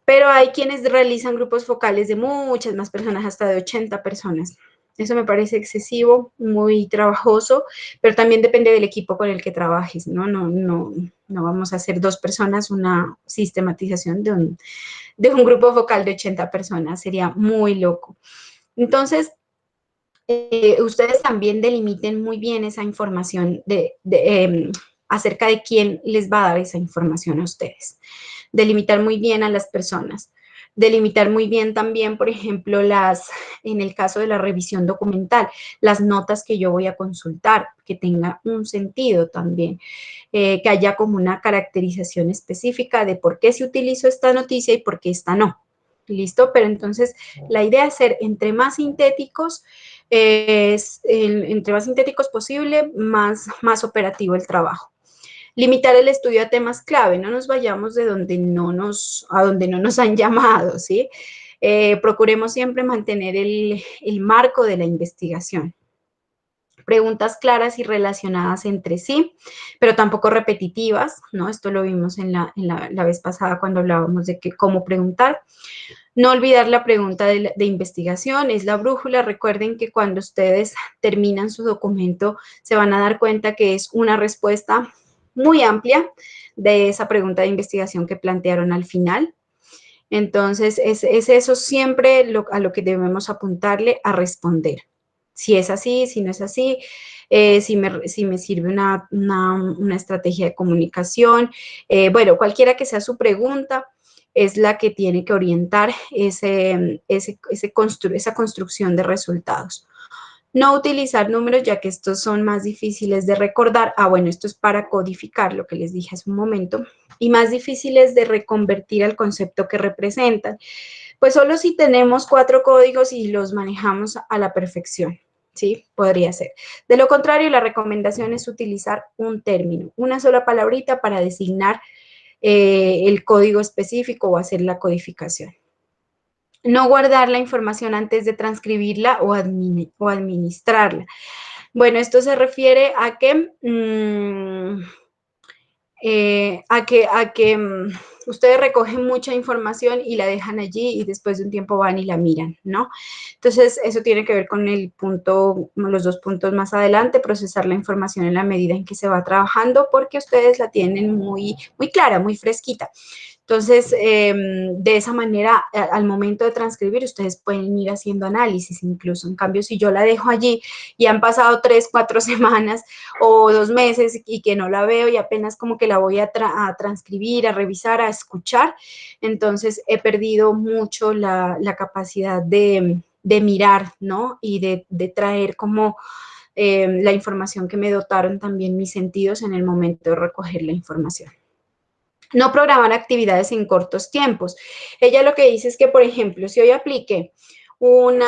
Pero hay quienes realizan grupos focales de muchas más personas, hasta de 80 personas. Eso me parece excesivo, muy trabajoso, pero también depende del equipo con el que trabajes, ¿no? No vamos a hacer 2 personas una sistematización de un grupo focal de 80 personas, sería muy loco. Entonces, ustedes también delimiten muy bien esa información acerca de quién les va a dar esa información a ustedes. Delimitar muy bien a las personas. Delimitar muy bien también, por ejemplo, en el caso de la revisión documental, las notas que yo voy a consultar, que tenga un sentido también, que haya como una caracterización específica de por qué se utilizó esta noticia y por qué esta no. ¿Listo? Pero entonces la idea es ser entre más sintéticos, entre más sintéticos posible, más operativo el trabajo. Limitar el estudio a temas clave, no nos vayamos a donde no nos han llamado, ¿sí? Procuremos siempre mantener el marco de la investigación. Preguntas claras y relacionadas entre sí, pero tampoco repetitivas, ¿no? Esto lo vimos la vez pasada cuando hablábamos de cómo preguntar. No olvidar la pregunta de investigación, es la brújula. Recuerden que cuando ustedes terminan su documento se van a dar cuenta que es una respuesta muy amplia de esa pregunta de investigación que plantearon al final. Entonces, es eso siempre a lo que debemos apuntarle a responder. Si es así, si no es así, si me sirve una estrategia de comunicación. Bueno, cualquiera que sea su pregunta, es la que tiene que orientar esa construcción de resultados. No utilizar números, ya que estos son más difíciles de recordar. Bueno, esto es para codificar lo que les dije hace un momento. Y más difíciles de reconvertir al concepto que representan. Pues solo si tenemos 4 códigos y los manejamos a la perfección, ¿sí? Podría ser. De lo contrario, la recomendación es utilizar un término, una sola palabrita para designar el código específico o hacer la codificación. No guardar la información antes de transcribirla o administrarla. Bueno, esto se refiere a que ustedes recogen mucha información y la dejan allí y después de un tiempo van y la miran, ¿no? Entonces, eso tiene que ver con los 2 puntos más adelante, procesar la información en la medida en que se va trabajando, porque ustedes la tienen muy, muy clara, muy fresquita. Entonces, de esa manera, al momento de transcribir, ustedes pueden ir haciendo análisis incluso. En cambio, si yo la dejo allí y han pasado 3, 4 semanas o 2 meses y que no la veo y apenas como que la voy a transcribir, a revisar, a escuchar, entonces he perdido mucho la capacidad de mirar, ¿no? Y de traer como la información que me dotaron también mis sentidos en el momento de recoger la información. No programar actividades en cortos tiempos. Ella lo que dice es que, por ejemplo, si hoy aplique un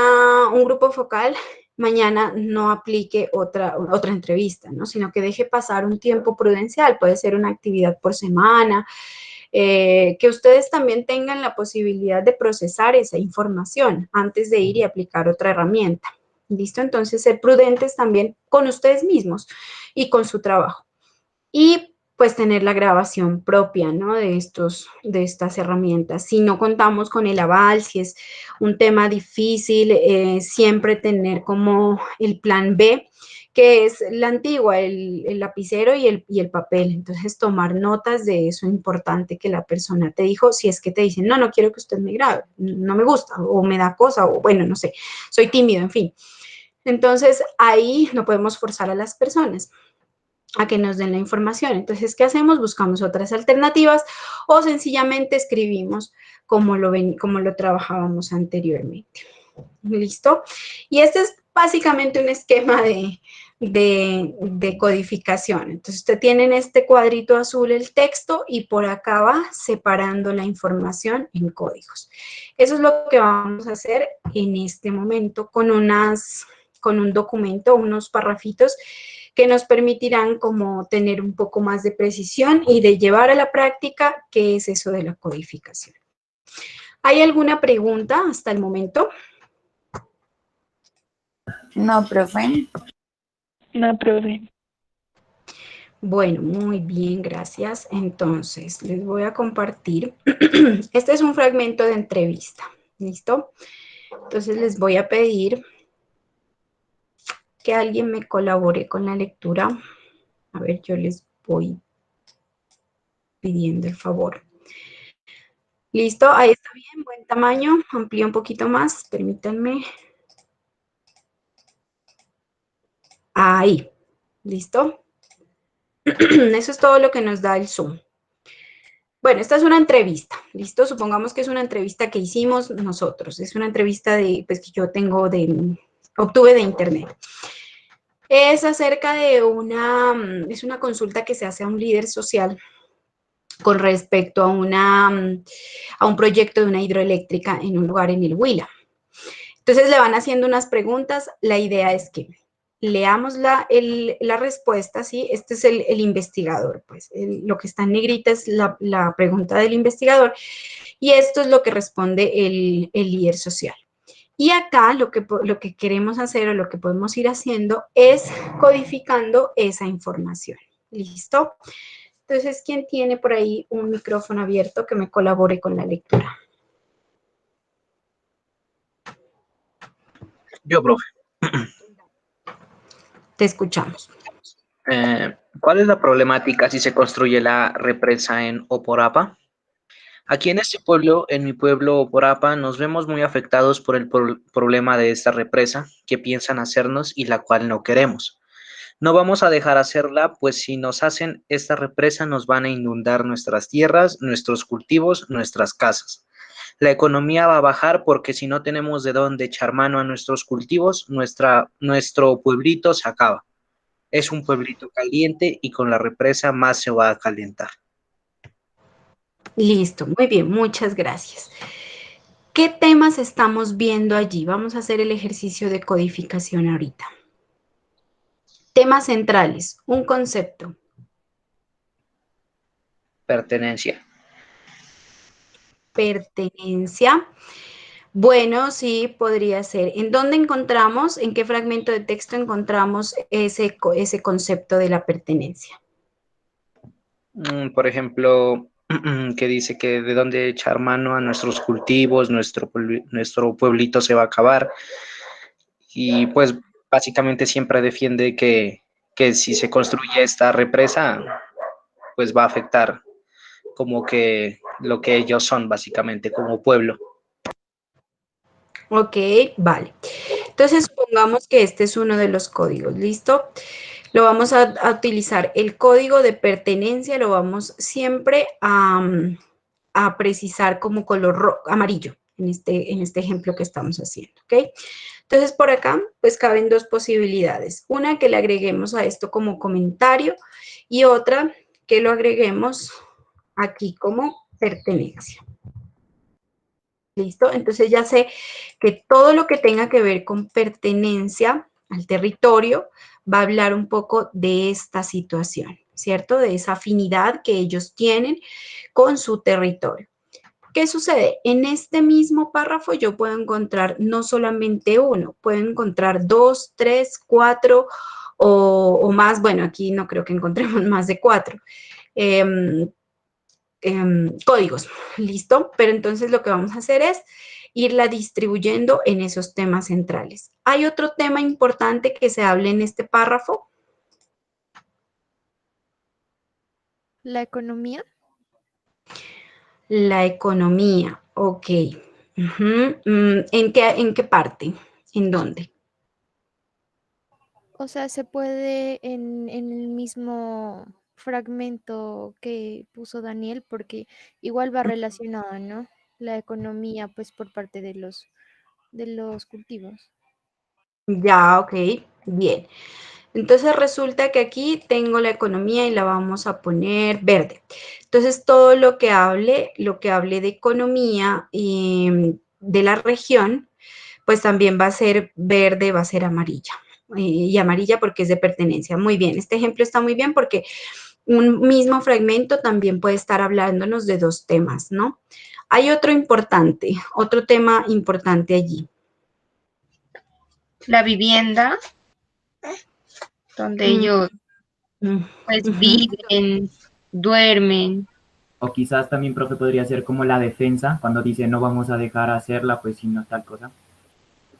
grupo focal, mañana no aplique otra entrevista, ¿no? Sino que deje pasar un tiempo prudencial, puede ser una actividad por semana, que ustedes también tengan la posibilidad de procesar esa información antes de ir y aplicar otra herramienta. ¿Listo? Entonces, ser prudentes también con ustedes mismos y con su trabajo. Y pues tener la grabación propia, ¿no? De estas herramientas. Si no contamos con el aval, si es un tema difícil, siempre tener como el plan B, que es la antigua, el lapicero y el papel. Entonces, tomar notas de eso importante que la persona te dijo, si es que te dicen, no, no quiero que usted me grabe, no me gusta, o me da cosa, o bueno, no sé, soy tímido, en fin. Entonces, ahí no podemos forzar a las personas a que nos den la información. Entonces, ¿qué hacemos? Buscamos otras alternativas o sencillamente escribimos como lo trabajábamos anteriormente. ¿Listo? Y este es básicamente un esquema de codificación. Entonces, usted tiene en este cuadrito azul el texto y por acá va separando la información en códigos. Eso es lo que vamos a hacer en este momento con un documento, unos parrafitos que nos permitirán como tener un poco más de precisión y de llevar a la práctica qué es eso de la codificación. ¿Hay alguna pregunta hasta el momento? No, profe. No, profe. Bueno, muy bien, gracias. Entonces, les voy a compartir. Este es un fragmento de entrevista, ¿listo? Entonces, les voy a pedir que alguien me colabore con la lectura. A ver, yo les voy pidiendo el favor. ¿Listo? Ahí está bien, buen tamaño. Amplío un poquito más, permítanme. Ahí, ¿listo? Eso es todo lo que nos da el Zoom. Bueno, esta es una entrevista, ¿listo? Supongamos que es una entrevista que hicimos nosotros. Es una entrevista que yo obtuve de internet. Es acerca de es una consulta que se hace a un líder social con respecto a un proyecto de una hidroeléctrica en un lugar en el Huila. Entonces le van haciendo unas preguntas. La idea es que leamos la respuesta, ¿sí? Este es el investigador, pues lo que está en negrita es la pregunta del investigador y esto es lo que responde el líder social. Y acá lo que queremos hacer o lo que podemos ir haciendo es codificando esa información. ¿Listo? Entonces, ¿quién tiene por ahí un micrófono abierto que me colabore con la lectura? Yo, profe. Te escuchamos. ¿Cuál es la problemática si se construye la represa en Oporapa? Aquí en este pueblo, en mi pueblo Oporapa, nos vemos muy afectados por el problema de esta represa que piensan hacernos y la cual no queremos. No vamos a dejar hacerla, pues si nos hacen esta represa nos van a inundar nuestras tierras, nuestros cultivos, nuestras casas. La economía va a bajar porque si no tenemos de dónde echar mano a nuestros cultivos, nuestro pueblito se acaba. Es un pueblito caliente y con la represa más se va a calentar. Listo, muy bien, muchas gracias. ¿Qué temas estamos viendo allí? Vamos a hacer el ejercicio de codificación ahorita. Temas centrales, un concepto. Pertenencia. Pertenencia. Bueno, sí, podría ser. ¿En dónde encontramos, en qué fragmento de texto encontramos ese concepto de la pertenencia? Por ejemplo, que dice que de dónde echar mano a nuestros cultivos, nuestro pueblito se va a acabar. Y pues básicamente siempre defiende que si se construye esta represa, pues va a afectar como que lo que ellos son básicamente como pueblo. Ok, vale. Entonces, supongamos que este es uno de los códigos, ¿listo? Lo vamos a utilizar. El código de pertenencia lo vamos siempre a precisar como color amarillo en este ejemplo que estamos haciendo, ¿ok? Entonces, por acá, pues caben dos posibilidades. Una, que le agreguemos a esto como comentario y otra, que lo agreguemos aquí como pertenencia. ¿Listo? Entonces ya sé que todo lo que tenga que ver con pertenencia al territorio va a hablar un poco de esta situación, ¿cierto? De esa afinidad que ellos tienen con su territorio. ¿Qué sucede? En este mismo párrafo yo puedo encontrar no solamente uno, puedo encontrar 2, 3, 4 o más. Bueno, aquí no creo que encontremos más de 4. Códigos, ¿listo? Pero entonces lo que vamos a hacer es irla distribuyendo en esos temas centrales. ¿Hay otro tema importante que se hable en este párrafo? La economía. La economía, ok. ¿En qué parte? ¿En dónde? O sea, se puede en el mismo fragmento que puso Daniel, porque igual va relacionado, ¿no? La economía, pues por parte de los cultivos. Ya, ok, bien. Entonces resulta que aquí tengo la economía y la vamos a poner verde. Entonces todo lo que hable de economía y de la región, pues también va a ser verde, va a ser amarilla. Y amarilla porque es de pertenencia. Muy bien, este ejemplo está muy bien porque un mismo fragmento también puede estar hablándonos de dos temas, ¿no? Hay otro tema importante allí. La vivienda, donde Mm, ellos pues ujú. viven, duermen. O quizás también, profe, podría ser como la defensa, cuando dice no vamos a dejar hacerla, pues si no tal cosa.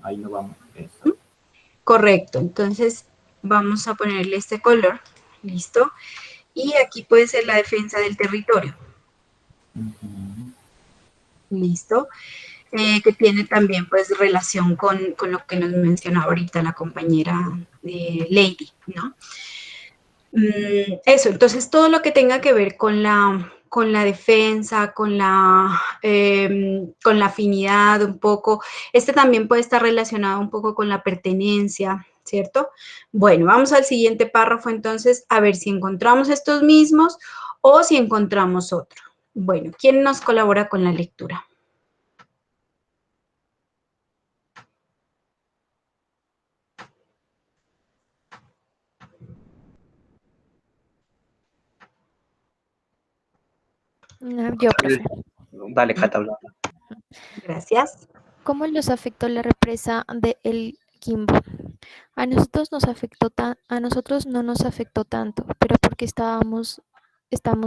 Ahí no vamos. Eso. Correcto, entonces vamos a ponerle este color, ¿listo? Y aquí puede ser la defensa del territorio, Ujú. ¿listo? Que tiene también pues relación con lo que nos mencionaba ahorita la compañera Lady, ¿no? Eso, entonces todo lo que tenga que ver con la defensa, con la afinidad un poco, este también puede estar relacionado un poco con la pertenencia, ¿cierto? Bueno, vamos al siguiente párrafo entonces a ver si encontramos estos mismos o si encontramos otro. Bueno, ¿quién nos colabora con la lectura? Yo, profe. Dale, Cata, habla. Gracias. ¿Cómo los afectó la represa de El Quimbo? A nosotros a nosotros no nos afectó tanto, pero porque estamos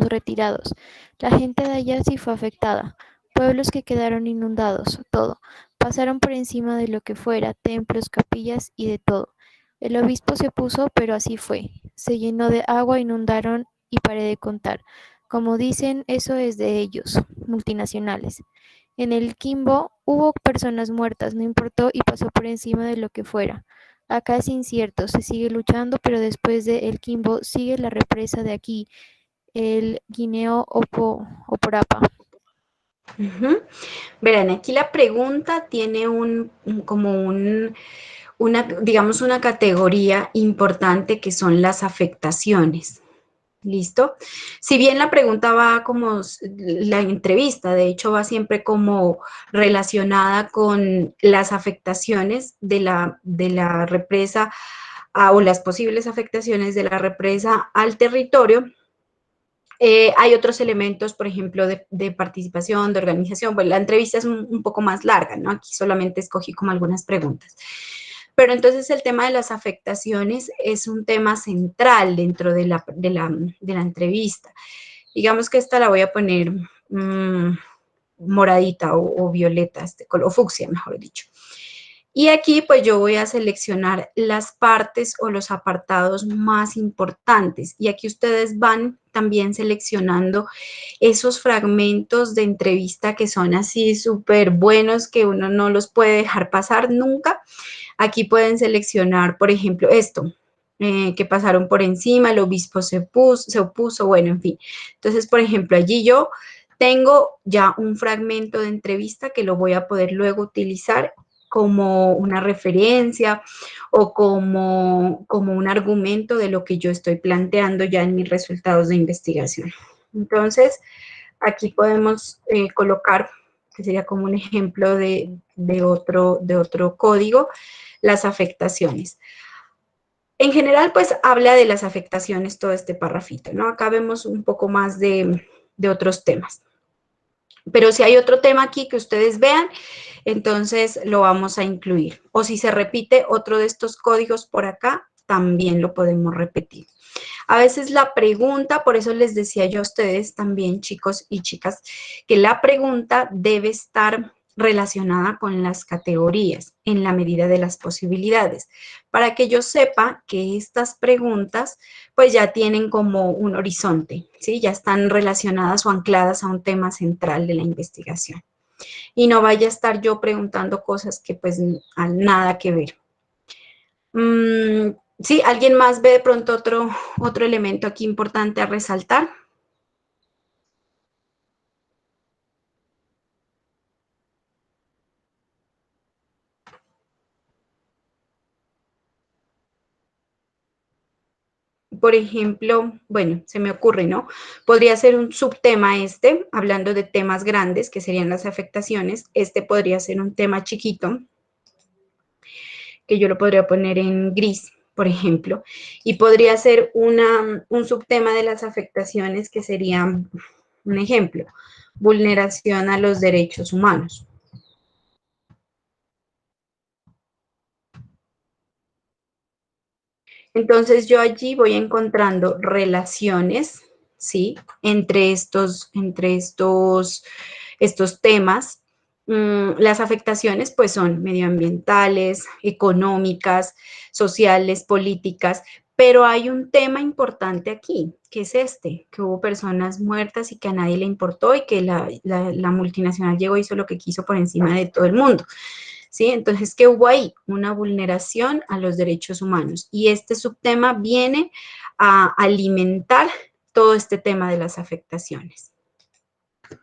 retirados. La gente de allá sí fue afectada. Pueblos que quedaron inundados, todo. Pasaron por encima de lo que fuera, templos, capillas y de todo. El obispo se puso, pero así fue. Se llenó de agua, inundaron y paré de contar. Como dicen, eso es de ellos, multinacionales. En el Quimbo hubo personas muertas, no importó y pasó por encima de lo que fuera. Acá es incierto, se sigue luchando, pero después de El Quimbo sigue la represa de aquí, el Guineo Oporapa. Verán, aquí la pregunta tiene digamos, una categoría importante que son las afectaciones. ¿Listo? Si bien la pregunta va como la entrevista, de hecho va siempre como relacionada con las afectaciones de la represa o las posibles afectaciones de la represa al territorio, hay otros elementos, por ejemplo, de participación, de organización. Bueno, la entrevista es un poco más larga, ¿no? Aquí solamente escogí como algunas preguntas. Pero entonces el tema de las afectaciones es un tema central dentro de la entrevista. Digamos que esta la voy a poner moradita o violeta, este color, o fucsia, mejor dicho. Y aquí pues yo voy a seleccionar las partes o los apartados más importantes. Y aquí ustedes van también seleccionando esos fragmentos de entrevista que son así súper buenos, que uno no los puede dejar pasar nunca. Aquí pueden seleccionar, por ejemplo, esto, que pasaron por encima, el obispo se opuso, bueno, en fin. Entonces, por ejemplo, allí yo tengo ya un fragmento de entrevista que lo voy a poder luego utilizar como una referencia o como un argumento de lo que yo estoy planteando ya en mis resultados de investigación. Entonces, aquí podemos colocar, que sería como un ejemplo de otro código, las afectaciones. En general, pues habla de las afectaciones todo este parrafito, ¿no? Acá vemos un poco más de otros temas. Pero si hay otro tema aquí que ustedes vean, entonces lo vamos a incluir. O si se repite otro de estos códigos por acá, también lo podemos repetir. A veces la pregunta, por eso les decía yo a ustedes también, chicos y chicas, que la pregunta debe estar relacionada con las categorías en la medida de las posibilidades, para que yo sepa que estas preguntas pues ya tienen como un horizonte, ¿sí? Ya están relacionadas o ancladas a un tema central de la investigación. Y no vaya a estar yo preguntando cosas que pues nada que ver. ¿Sí? ¿Alguien más ve de pronto otro elemento aquí importante a resaltar? Por ejemplo, bueno, se me ocurre, ¿no? Podría ser un subtema este, hablando de temas grandes, que serían las afectaciones. Este podría ser un tema chiquito, que yo lo podría poner en gris, por ejemplo. Y podría ser un subtema de las afectaciones que sería, un ejemplo, vulneración a los derechos humanos. Entonces yo allí voy encontrando relaciones, ¿sí? Entre estos temas. Las afectaciones pues son medioambientales, económicas, sociales, políticas, pero hay un tema importante aquí, que es este, que hubo personas muertas y que a nadie le importó y que la multinacional llegó y hizo lo que quiso por encima de todo el mundo. ¿Sí? Entonces, ¿qué hubo ahí? Una vulneración a los derechos humanos. Y este subtema viene a alimentar todo este tema de las afectaciones.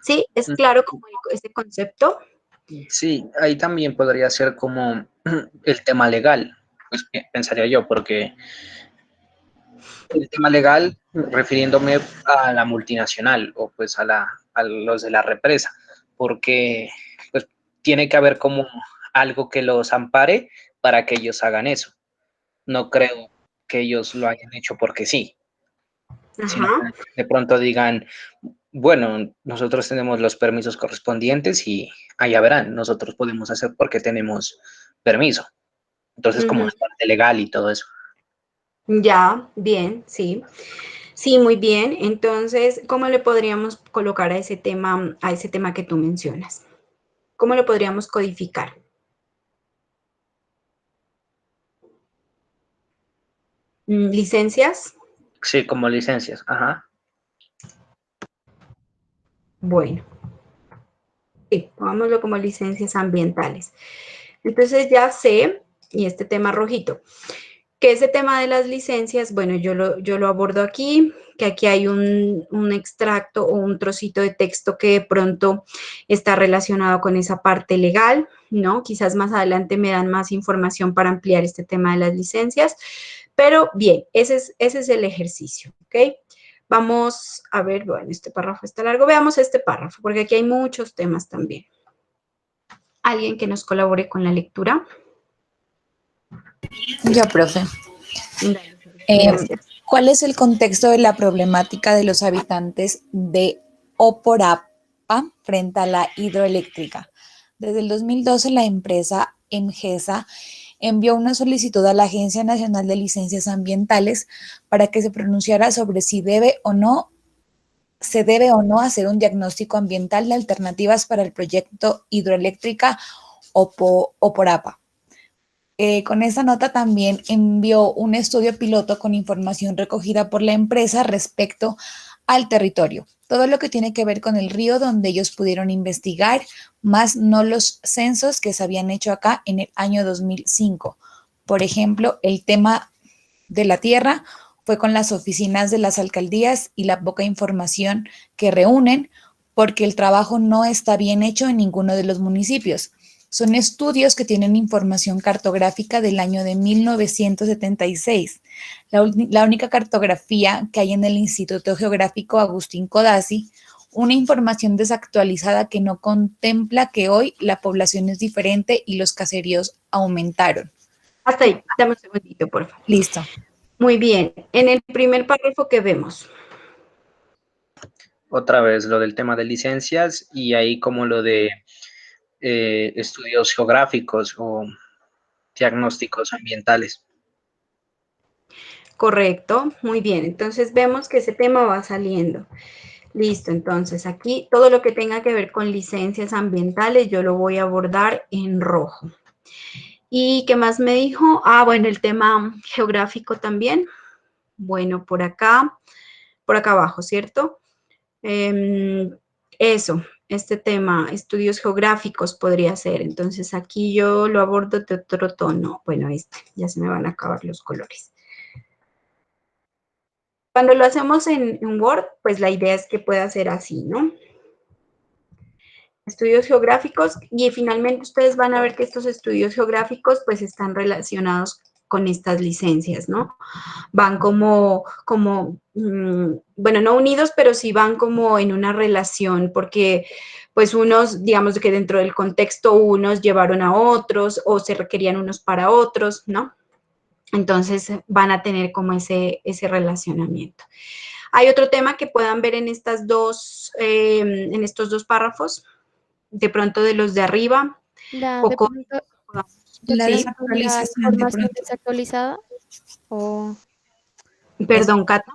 ¿Sí? ¿Es claro como este concepto? Sí, ahí también podría ser como el tema legal, pues pensaría yo, porque el tema legal, refiriéndome a la multinacional o pues a los de la represa, porque pues tiene que haber como algo que los ampare para que ellos hagan eso. No creo que ellos lo hayan hecho porque sí, sino Ajá. que de pronto digan, bueno, nosotros tenemos los permisos correspondientes y allá verán, nosotros podemos hacer porque tenemos permiso. Entonces, como la parte legal y todo eso. Ya, bien, sí. Sí, muy bien. Entonces, ¿cómo le podríamos colocar a ese tema que tú mencionas? ¿Cómo lo podríamos codificar? ¿Licencias? Sí, como licencias, ajá. Bueno, sí, pongámoslo como licencias ambientales. Entonces ya sé, y este tema rojito, que ese tema de las licencias, bueno, yo lo abordo aquí, que aquí hay un extracto o un trocito de texto que de pronto está relacionado con esa parte legal, ¿no? Quizás más adelante me dan más información para ampliar este tema de las licencias, pero bien, ese es el ejercicio, ¿ok? Vamos a ver, bueno, este párrafo está largo, veamos este párrafo, porque aquí hay muchos temas también. ¿Alguien que nos colabore con la lectura? Yo, profe. Gracias. ¿Cuál es el contexto de la problemática de los habitantes de Oporapa frente a la hidroeléctrica? Desde el 2012, la empresa Emgesa envió una solicitud a la Agencia Nacional de Licencias Ambientales para que se pronunciara sobre si debe o no se debe o no hacer un diagnóstico ambiental de alternativas para el proyecto hidroeléctrica Oporapa. Con esta nota también envió un estudio piloto con información recogida por la empresa respecto al territorio. Todo lo que tiene que ver con el río donde ellos pudieron investigar, más no los censos que se habían hecho acá en el año 2005. Por ejemplo, el tema de la tierra fue con las oficinas de las alcaldías y la poca información que reúnen, porque el trabajo no está bien hecho en ninguno de los municipios. Son estudios que tienen información cartográfica del año de 1976. La única cartografía que hay en el Instituto Geográfico Agustín Codazzi, una información desactualizada que no contempla que hoy la población es diferente y los caseríos aumentaron. Hasta ahí, dame un segundito, por favor. Listo. Muy bien, en el primer párrafo que vemos. Otra vez lo del tema de licencias y ahí como lo de estudios geográficos o diagnósticos ambientales. Correcto, muy bien. Entonces vemos que ese tema va saliendo. Listo, entonces aquí todo lo que tenga que ver con licencias ambientales yo lo voy a abordar en rojo. ¿Y qué más me dijo? Ah, bueno, el tema geográfico también. Bueno, por acá abajo, ¿cierto? Eso, este tema, estudios geográficos podría ser. Entonces aquí yo lo abordo de otro tono. Bueno, ya se me van a acabar los colores. Cuando lo hacemos en Word, pues la idea es que pueda ser así, ¿no? Estudios geográficos, y finalmente ustedes van a ver que estos estudios geográficos pues están relacionados con estas licencias, ¿no? Van bueno, no unidos, pero sí van como en una relación, porque pues unos, digamos que dentro del contexto unos llevaron a otros o se requerían unos para otros, ¿no? Entonces van a tener como ese relacionamiento. Hay otro tema que puedan ver en estos dos párrafos, de pronto de los de arriba. La desactualización de información pronto. desactualizada o Perdón, Cata.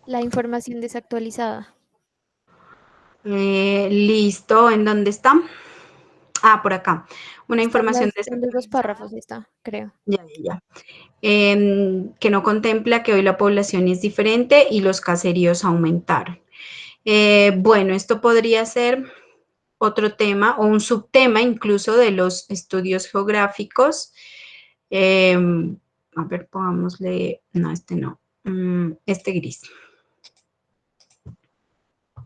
la información desactualizada. Listo, ¿en dónde está? Ah, por acá. Una información En los dos párrafos está, creo. Ya. Que no contempla que hoy la población es diferente y los caseríos aumentaron. Bueno, esto podría ser otro tema o un subtema incluso de los estudios geográficos. A ver, pongámosle, no, este no, este gris.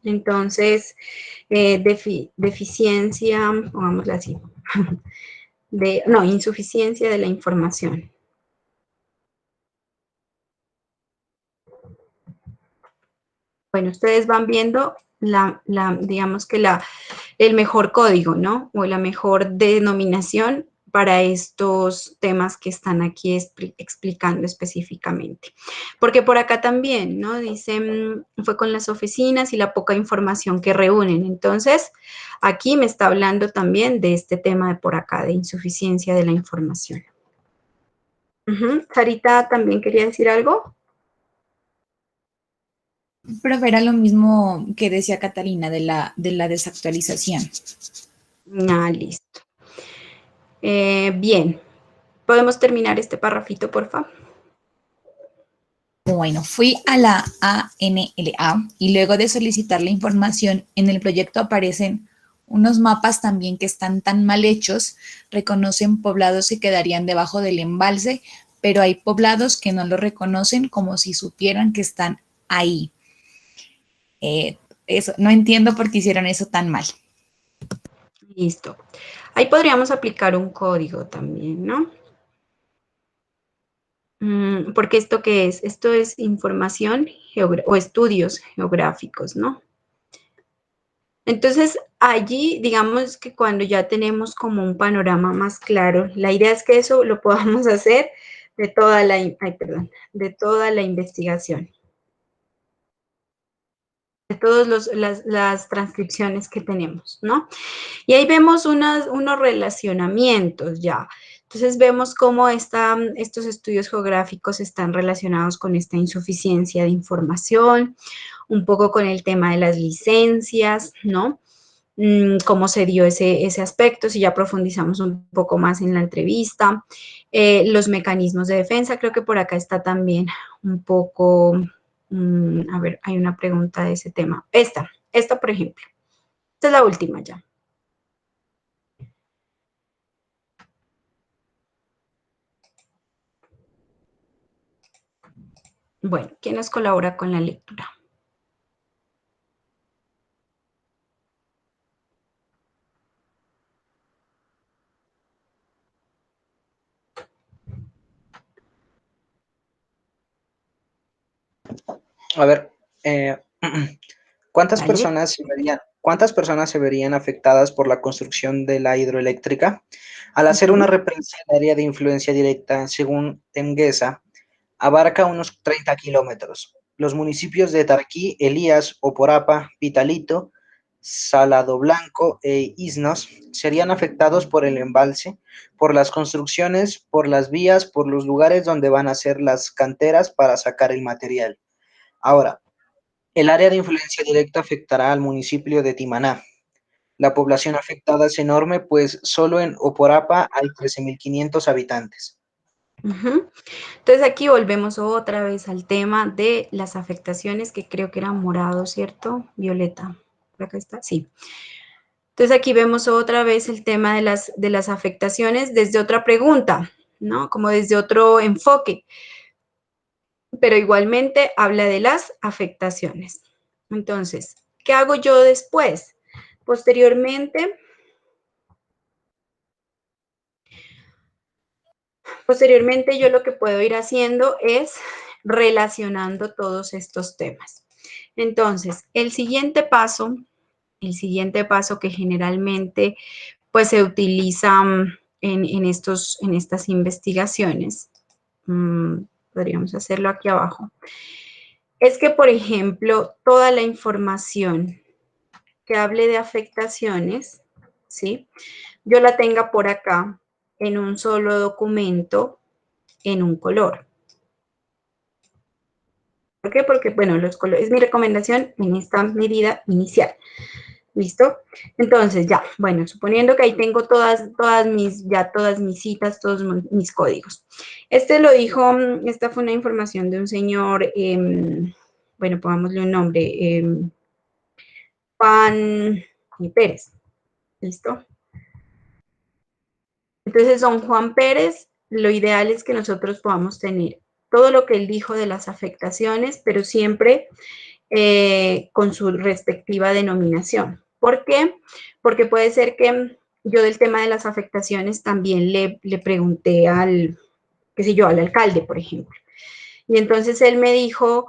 Entonces, deficiencia, pongámosla así, insuficiencia de la información. Bueno, ustedes van viendo digamos que el mejor código, ¿no? O la mejor denominación para estos temas que están aquí explicando específicamente. Porque por acá también, ¿no? Dicen, fue con las oficinas y la poca información que reúnen. Entonces, aquí me está hablando también de este tema de por acá, de insuficiencia de la información. Sarita, ¿también quería decir algo? Pero era lo mismo que decía Catalina de la desactualización. Ah, listo. Bien. ¿Podemos terminar este parrafito, por favor? Bueno, fui a la ANLA y luego de solicitar la información, en el proyecto aparecen unos mapas también que están tan mal hechos, reconocen poblados que quedarían debajo del embalse, pero hay poblados que no lo reconocen como si supieran que están ahí. Eso, no entiendo por qué hicieron eso tan mal. Listo. Ahí podríamos aplicar un código también, ¿no? Porque ¿esto qué es? Esto es información o estudios geográficos, ¿no? Entonces, allí, digamos que cuando ya tenemos como un panorama más claro, la idea es que eso lo podamos hacer de toda de toda la investigación. De todas las transcripciones que tenemos, ¿no? Y ahí vemos unos relacionamientos ya. Entonces vemos cómo estos estudios geográficos están relacionados con esta insuficiencia de información, un poco con el tema de las licencias, ¿no? Cómo se dio ese aspecto, si ya profundizamos un poco más en la entrevista, los mecanismos de defensa, creo que por acá está también un poco, a ver, hay una pregunta de ese tema. Esta por ejemplo, esta es la última ya. Bueno, ¿quién nos colabora con la lectura? A ver, ¿cuántas Dale. cuántas personas se verían afectadas por la construcción de la hidroeléctrica? Al hacer una represa, el área de influencia directa, según Temguesa, abarca unos 30 kilómetros. Los municipios de Tarquí, Elías, Oporapa, Pitalito, Salado Blanco e Isnos serían afectados por el embalse, por las construcciones, por las vías, por los lugares donde van a ser las canteras para sacar el material. Ahora, el área de influencia directa afectará al municipio de Timaná. La población afectada es enorme, pues solo en Oporapa hay 13.500 habitantes. Entonces aquí volvemos otra vez al tema de las afectaciones, que creo que era morado, ¿cierto? Violeta, por acá está, sí. Entonces aquí vemos otra vez el tema de las afectaciones desde otra pregunta, ¿no? Como desde otro enfoque, pero igualmente habla de las afectaciones. Entonces, ¿qué hago yo después? Posteriormente yo lo que puedo ir haciendo es relacionando todos estos temas. Entonces, el siguiente paso que generalmente pues se utiliza en estas investigaciones, podríamos hacerlo aquí abajo, es que, por ejemplo, toda la información que hable de afectaciones, ¿sí? Yo la tenga por acá en un solo documento, en un color. ¿Por qué? Porque, bueno, los colores es mi recomendación en esta medida inicial. ¿Listo? Entonces, ya, bueno, suponiendo que ahí tengo todas mis citas, todos mis códigos. Esta fue una información de un señor, bueno, pongámosle un nombre, Juan Pérez. ¿Listo? Entonces, don Juan Pérez, lo ideal es que nosotros podamos tener todo lo que él dijo de las afectaciones, pero siempre con su respectiva denominación. ¿Por qué? Porque puede ser que yo del tema de las afectaciones también le pregunté al alcalde, por ejemplo. Y entonces él me dijo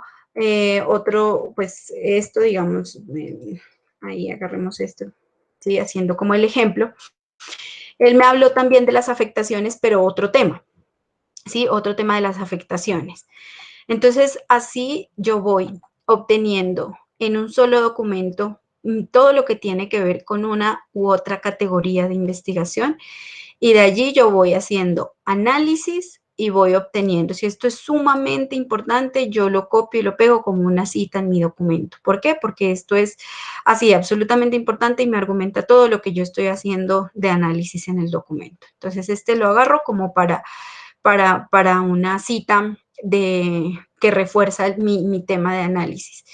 pues esto, digamos, ahí agarremos esto, ¿sí? Haciendo como el ejemplo. Él me habló también de las afectaciones, pero otro tema, ¿sí? Otro tema de las afectaciones. Entonces, así yo voy obteniendo en un solo documento todo lo que tiene que ver con una u otra categoría de investigación, y de allí yo voy haciendo análisis y voy obteniendo. Si esto es sumamente importante, yo lo copio y lo pego como una cita en mi documento. ¿Por qué? Porque esto es así absolutamente importante y me argumenta todo lo que yo estoy haciendo de análisis en el documento. Entonces, lo agarro como para una cita que refuerza mi tema de análisis.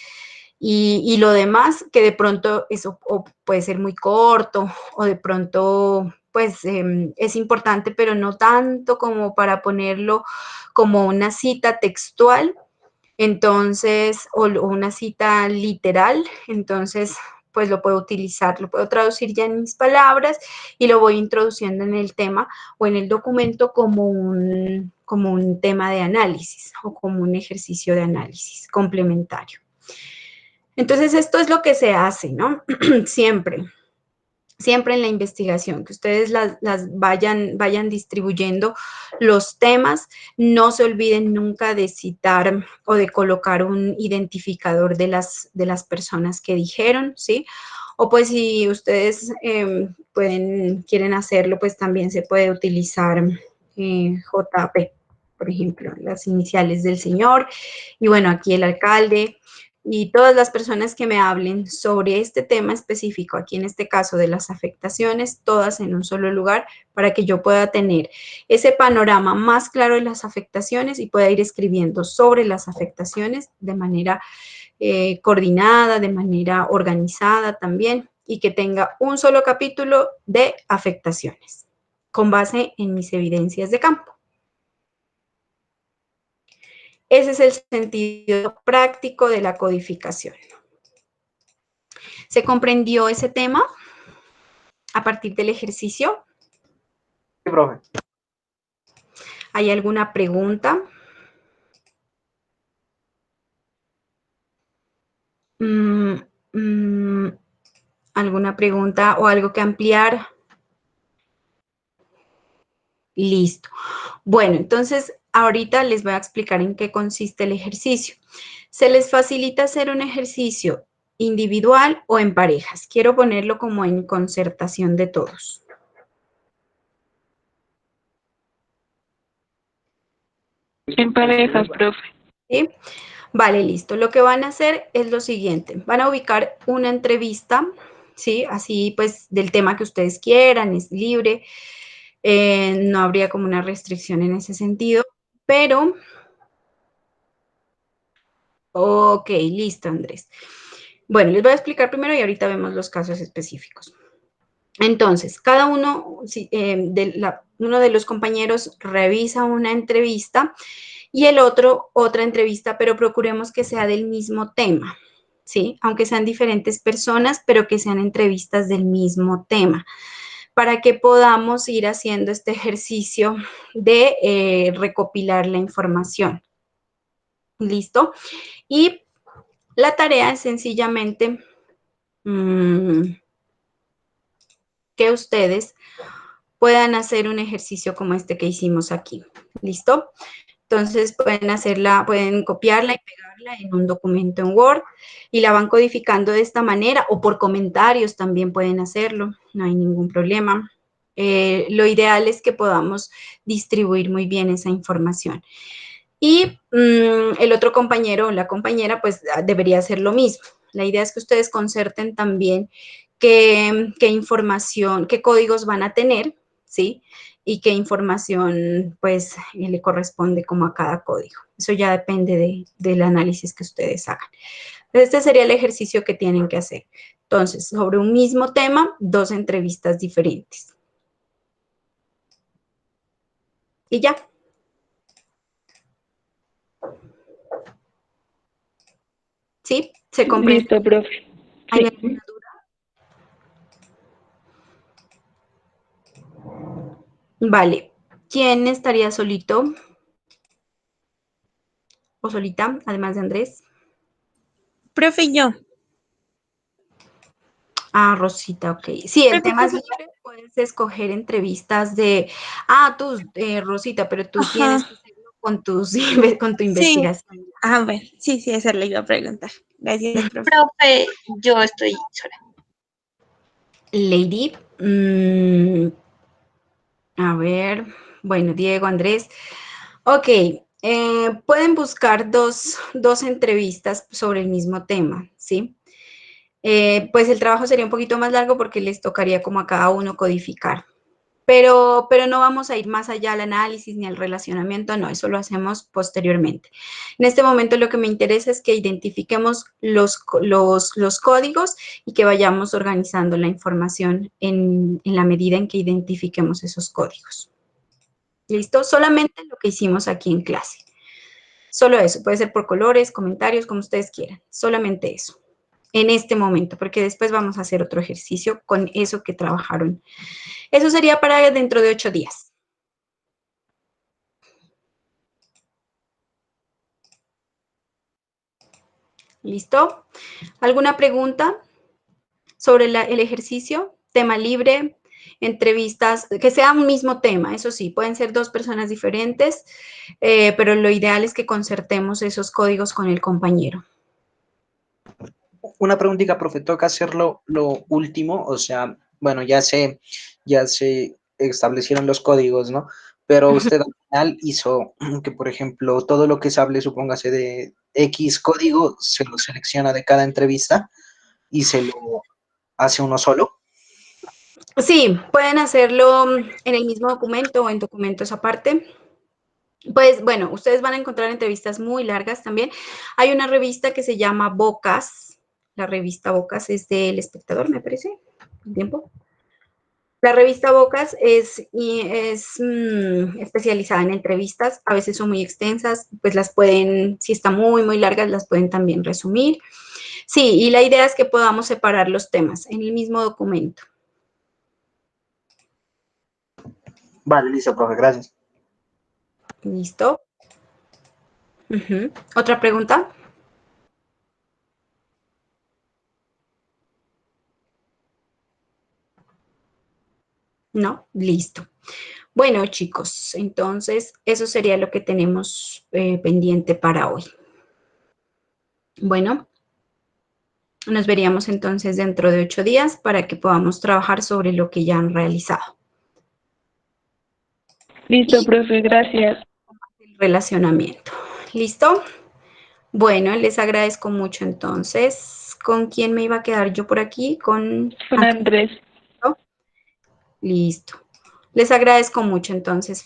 Y lo demás, que de pronto eso puede ser muy corto o de pronto pues es importante, pero no tanto como para ponerlo como una cita textual, entonces, o una cita literal, entonces pues lo puedo utilizar, lo puedo traducir ya en mis palabras y lo voy introduciendo en el tema o en el documento como un tema de análisis o como un ejercicio de análisis complementario. Entonces, esto es lo que se hace, ¿no? Siempre en la investigación, que ustedes las vayan distribuyendo los temas. No se olviden nunca de citar o de colocar un identificador de las personas que dijeron, ¿sí? O pues si ustedes quieren hacerlo, pues también se puede utilizar JP, por ejemplo, las iniciales del señor, y bueno, aquí el alcalde, y todas las personas que me hablen sobre este tema específico, aquí en este caso de las afectaciones, todas en un solo lugar, para que yo pueda tener ese panorama más claro de las afectaciones y pueda ir escribiendo sobre las afectaciones de manera coordinada, de manera organizada también, y que tenga un solo capítulo de afectaciones, con base en mis evidencias de campo. Ese es el sentido práctico de la codificación. ¿Se comprendió ese tema a partir del ejercicio? Sí, profe. ¿Hay alguna pregunta? ¿Alguna pregunta o algo que ampliar? Listo. Bueno, entonces ahorita les voy a explicar en qué consiste el ejercicio. Se les facilita hacer un ejercicio individual o en parejas. Quiero ponerlo como en concertación de todos. En parejas, profe. ¿Sí? Vale, listo. Lo que van a hacer es lo siguiente. Van a ubicar una entrevista, ¿sí? Así pues del tema que ustedes quieran, es libre. No habría como una restricción en ese sentido, pero... Ok, listo, Andrés. Bueno, les voy a explicar primero y ahorita vemos los casos específicos. Entonces, cada uno, uno de los compañeros revisa una entrevista y el otro otra entrevista, pero procuremos que sea del mismo tema, ¿sí? Aunque sean diferentes personas, pero que sean entrevistas del mismo tema, para que podamos ir haciendo este ejercicio de recopilar la información. ¿Listo? Y la tarea es sencillamente que ustedes puedan hacer un ejercicio como este que hicimos aquí. ¿Listo? Entonces pueden copiarla y pegarla en un documento en Word y la van codificando de esta manera o por comentarios también pueden hacerlo, no hay ningún problema. Lo ideal es que podamos distribuir muy bien esa información. Y el otro compañero o la compañera pues debería hacer lo mismo. La idea es que ustedes concerten también qué información, qué códigos van a tener, ¿sí? Y qué información pues le corresponde como a cada código. Eso ya depende del análisis que ustedes hagan. Este sería el ejercicio que tienen que hacer. Entonces, sobre un mismo tema, 2 entrevistas diferentes. Y ya. ¿Sí? ¿Se comprende? Listo, profe. ¿Hay Sí. alguna duda? Vale. ¿Quién estaría solito o solita, además de Andrés? Profe, yo. Ah, Rosita, ok. Sí, el Profe, tema es libre, puedes escoger entrevistas de... Ah, tú, Rosita, pero tú tienes Ajá. que hacerlo con con tu Sí. investigación. Ah, bueno. Sí, eso le iba a preguntar. Gracias, profe. Profe, yo estoy sola. Lady, a ver, bueno, Diego, Andrés. Ok, pueden buscar dos entrevistas sobre el mismo tema, ¿sí? Pues el trabajo sería un poquito más largo porque les tocaría como a cada uno codificar. Pero no vamos a ir más allá al análisis ni al relacionamiento, no, eso lo hacemos posteriormente. En este momento lo que me interesa es que identifiquemos los códigos y que vayamos organizando la información en la medida en que identifiquemos esos códigos. ¿Listo? Solamente lo que hicimos aquí en clase. Solo eso, puede ser por colores, comentarios, como ustedes quieran, solamente eso. En este momento, porque después vamos a hacer otro ejercicio con eso que trabajaron. Eso sería para dentro de 8 días. ¿Listo? ¿Alguna pregunta sobre el ejercicio? Tema libre, entrevistas, que sea un mismo tema, eso sí, pueden ser 2 personas diferentes, pero lo ideal es que concertemos esos códigos con el compañero. Una preguntita, profe, toca hacerlo lo último, o sea, bueno, ya se establecieron los códigos, ¿no? pero usted al final hizo que, por ejemplo, todo lo que se hable, supóngase de X código, se lo selecciona de cada entrevista y se lo hace uno solo. Sí, pueden hacerlo en el mismo documento o en documentos aparte. Pues bueno, ustedes van a encontrar entrevistas muy largas también. Hay una revista que se llama Bocas. La revista Bocas es del Espectador, me parece. ¿El tiempo? La revista Bocas es especializada en entrevistas. A veces son muy extensas, pues las pueden, si están muy largas, las pueden también resumir. Sí, y la idea es que podamos separar los temas en el mismo documento. Vale, listo, profe, gracias. ¿Listo? ¿Otra pregunta? No, listo. Bueno, chicos, entonces eso sería lo que tenemos pendiente para hoy. Bueno, nos veríamos entonces dentro de 8 días para que podamos trabajar sobre lo que ya han realizado. Listo, profe, gracias. El relacionamiento. ¿Listo? Bueno, les agradezco mucho entonces. ¿Con quién me iba a quedar yo por aquí? Con Con Andrés. Listo. Les agradezco mucho entonces.